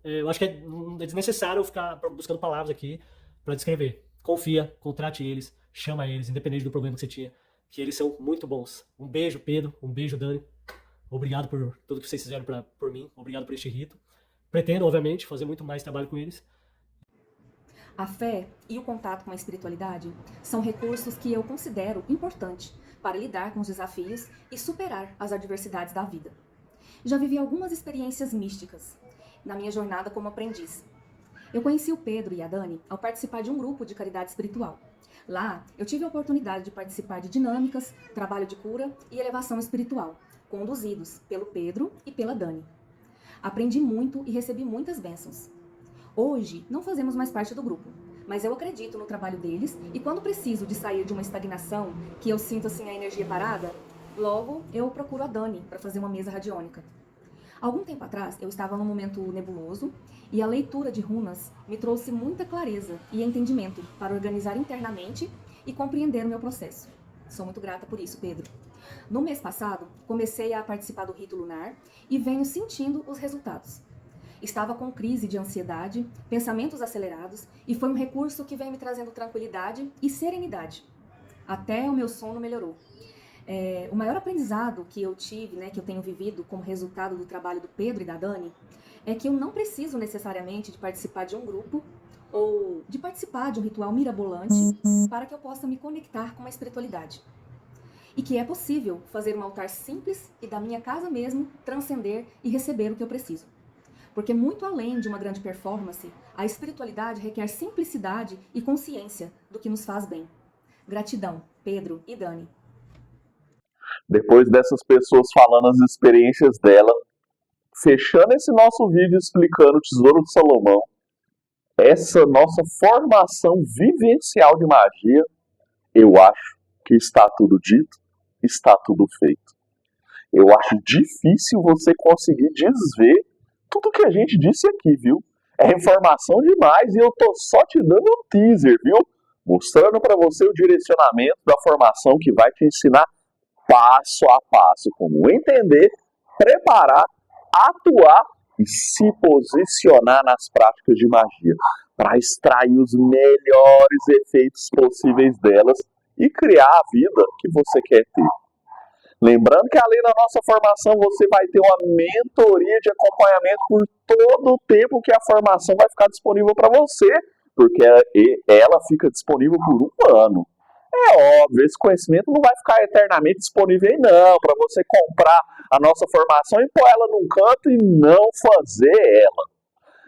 eu acho que é desnecessário eu ficar buscando palavras aqui para descrever. Confia, contrate eles, chama eles, independente do problema que você tinha, que eles são muito bons. Um beijo, Pedro, um beijo, Dani. Obrigado por tudo que vocês fizeram por mim, obrigado por este rito. Pretendo, obviamente, fazer muito mais trabalho com eles. A fé e o contato com a espiritualidade são recursos que eu considero importantes para lidar com os desafios e superar as adversidades da vida. Já vivi algumas experiências místicas na minha jornada como aprendiz. Eu conheci o Pedro e a Dani ao participar de um grupo de caridade espiritual. Lá, eu tive a oportunidade de participar de dinâmicas, trabalho de cura e elevação espiritual, conduzidos pelo Pedro e pela Dani. Aprendi muito e recebi muitas bênçãos. Hoje, não fazemos mais parte do grupo, mas eu acredito no trabalho deles e quando preciso de sair de uma estagnação, que eu sinto assim a energia parada, logo eu procuro a Dani para fazer uma mesa radiônica. Algum tempo atrás, eu estava num momento nebuloso e a leitura de runas me trouxe muita clareza e entendimento para organizar internamente e compreender o meu processo. Sou muito grata por isso, Pedro. No mês passado, comecei a participar do rito lunar e venho sentindo os resultados. Estava com crise de ansiedade, pensamentos acelerados e foi um recurso que vem me trazendo tranquilidade e serenidade. Até o meu sono melhorou. O maior aprendizado que eu tive, que eu tenho vivido como resultado do trabalho do Pedro e da Dani, é que eu não preciso necessariamente de participar de um grupo ou de participar de um ritual mirabolante para que eu possa me conectar com a espiritualidade. E que é possível fazer um altar simples e da minha casa mesmo transcender e receber o que eu preciso. Porque muito além de uma grande performance, a espiritualidade requer simplicidade e consciência do que nos faz bem. Gratidão, Pedro e Dani. Depois dessas pessoas falando as experiências dela, fechando esse nosso vídeo explicando o Tesouro de Salomão, essa nossa formação vivencial de magia, eu acho que está tudo dito, está tudo feito. Eu acho difícil você conseguir desver tudo que a gente disse aqui, viu? É informação demais e eu tô só te dando um teaser, viu? Mostrando para você o direcionamento da formação que vai te ensinar passo a passo como entender, preparar, atuar e se posicionar nas práticas de magia para extrair os melhores efeitos possíveis delas e criar a vida que você quer ter. Lembrando que além da nossa formação, você vai ter uma mentoria de acompanhamento por todo o tempo que a formação vai ficar disponível para você, porque ela fica disponível por um ano. É óbvio, esse conhecimento não vai ficar eternamente disponível aí não, para você comprar a nossa formação e pôr ela num canto e não fazer ela.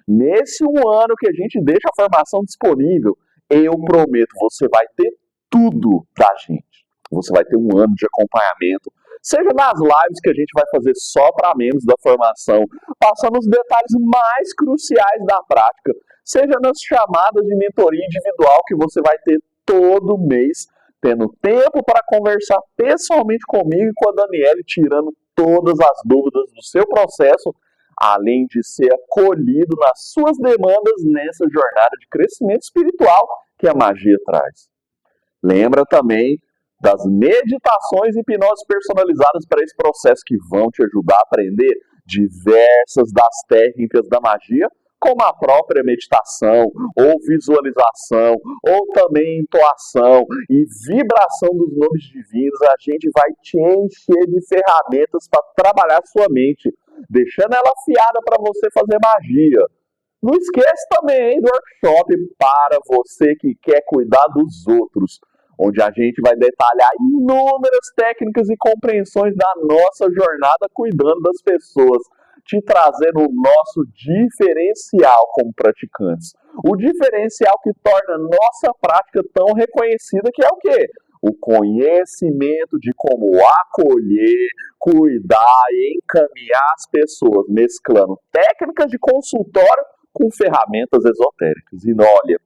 Nesse um ano que a gente deixa a formação disponível, eu prometo, você vai ter tudo da gente. Você vai ter um ano de acompanhamento, seja nas lives que a gente vai fazer só para membros da formação, passando os detalhes mais cruciais da prática, seja nas chamadas de mentoria individual que você vai ter todo mês, tendo tempo para conversar pessoalmente comigo e com a Daniele, tirando todas as dúvidas do seu processo, além de ser acolhido nas suas demandas nessa jornada de crescimento espiritual que a magia traz. Lembra também das meditações e hipnose personalizadas para esse processo que vão te ajudar a aprender diversas das técnicas da magia, como a própria meditação, ou visualização, ou também intuação e vibração dos nomes divinos. A gente vai te encher de ferramentas para trabalhar sua mente, deixando ela afiada para você fazer magia. Não esqueça também do workshop para você que quer cuidar dos outros, onde a gente vai detalhar inúmeras técnicas e compreensões da nossa jornada cuidando das pessoas, te trazendo o nosso diferencial como praticantes. O diferencial que torna a nossa prática tão reconhecida, que é o quê? O conhecimento de como acolher, cuidar e encaminhar as pessoas, mesclando técnicas de consultório com ferramentas esotéricas. E olha,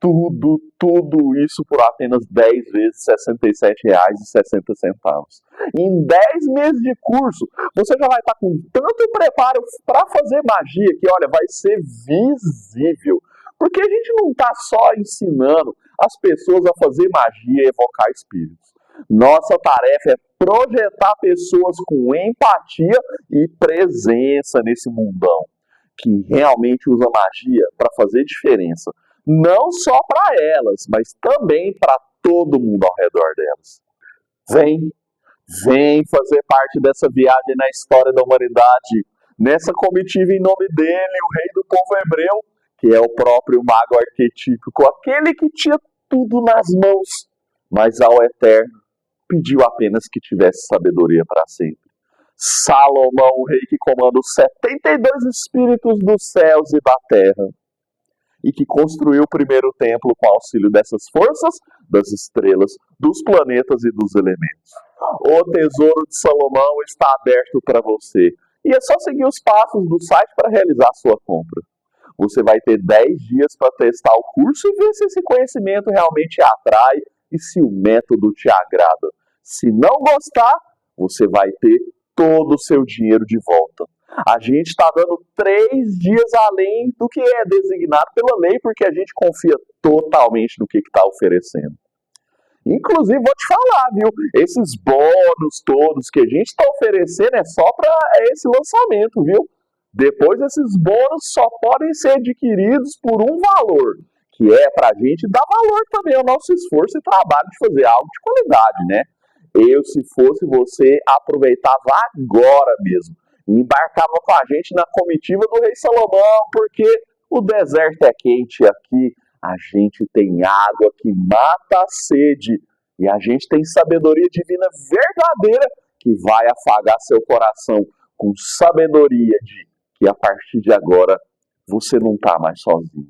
tudo isso por apenas 10 vezes R$ 67,60. Em 10 meses de curso, você já vai estar com tanto preparo para fazer magia que, olha, vai ser visível. Porque a gente não está só ensinando as pessoas a fazer magia e evocar espíritos. Nossa tarefa é projetar pessoas com empatia e presença nesse mundão, que realmente usa magia para fazer diferença. Não só para elas, mas também para todo mundo ao redor delas. Vem fazer parte dessa viagem na história da humanidade. Nessa comitiva em nome dele, o rei do povo hebreu, que é o próprio mago arquetípico, aquele que tinha tudo nas mãos, mas ao Eterno pediu apenas que tivesse sabedoria para sempre. Salomão, o rei que comanda os 72 espíritos dos céus e da terra, e que construiu o primeiro templo com auxílio dessas forças, das estrelas, dos planetas e dos elementos. O tesouro de Salomão está aberto para você. E é só seguir os passos do site para realizar a sua compra. Você vai ter 10 dias para testar o curso e ver se esse conhecimento realmente atrai e se o método te agrada. Se não gostar, você vai ter todo o seu dinheiro de volta. A gente está dando 3 dias além do que é designado pela lei, porque a gente confia totalmente no que está oferecendo. Inclusive, vou te falar, viu? Esses bônus todos que a gente está oferecendo é só para esse lançamento, viu? Depois, esses bônus só podem ser adquiridos por um valor, que é para a gente dar valor também ao nosso esforço e trabalho de fazer algo de qualidade, né? Eu, se fosse você, aproveitava agora mesmo e embarcava com a gente na comitiva do rei Salomão, porque o deserto é quente aqui, a gente tem água que mata a sede e a gente tem sabedoria divina verdadeira que vai afagar seu coração com sabedoria de que a partir de agora você não está mais sozinho.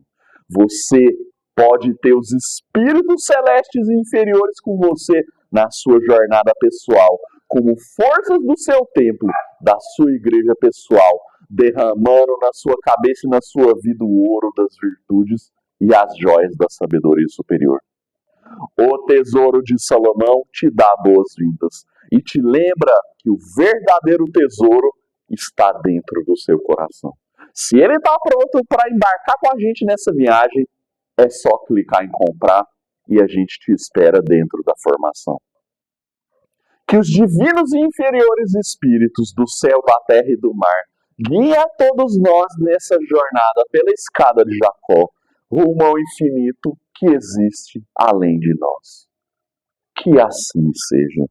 Você pode ter os espíritos celestes inferiores com você na sua jornada pessoal, como forças do seu templo, da sua igreja pessoal, derramando na sua cabeça e na sua vida o ouro das virtudes e as joias da sabedoria superior. O tesouro de Salomão te dá boas-vindas e te lembra que o verdadeiro tesouro está dentro do seu coração. Se ele está pronto para embarcar com a gente nessa viagem, é só clicar em comprar e a gente te espera dentro da formação. Que os divinos e inferiores espíritos do céu, da terra e do mar guiem a todos nós nessa jornada pela escada de Jacó, rumo ao infinito que existe além de nós. Que assim seja.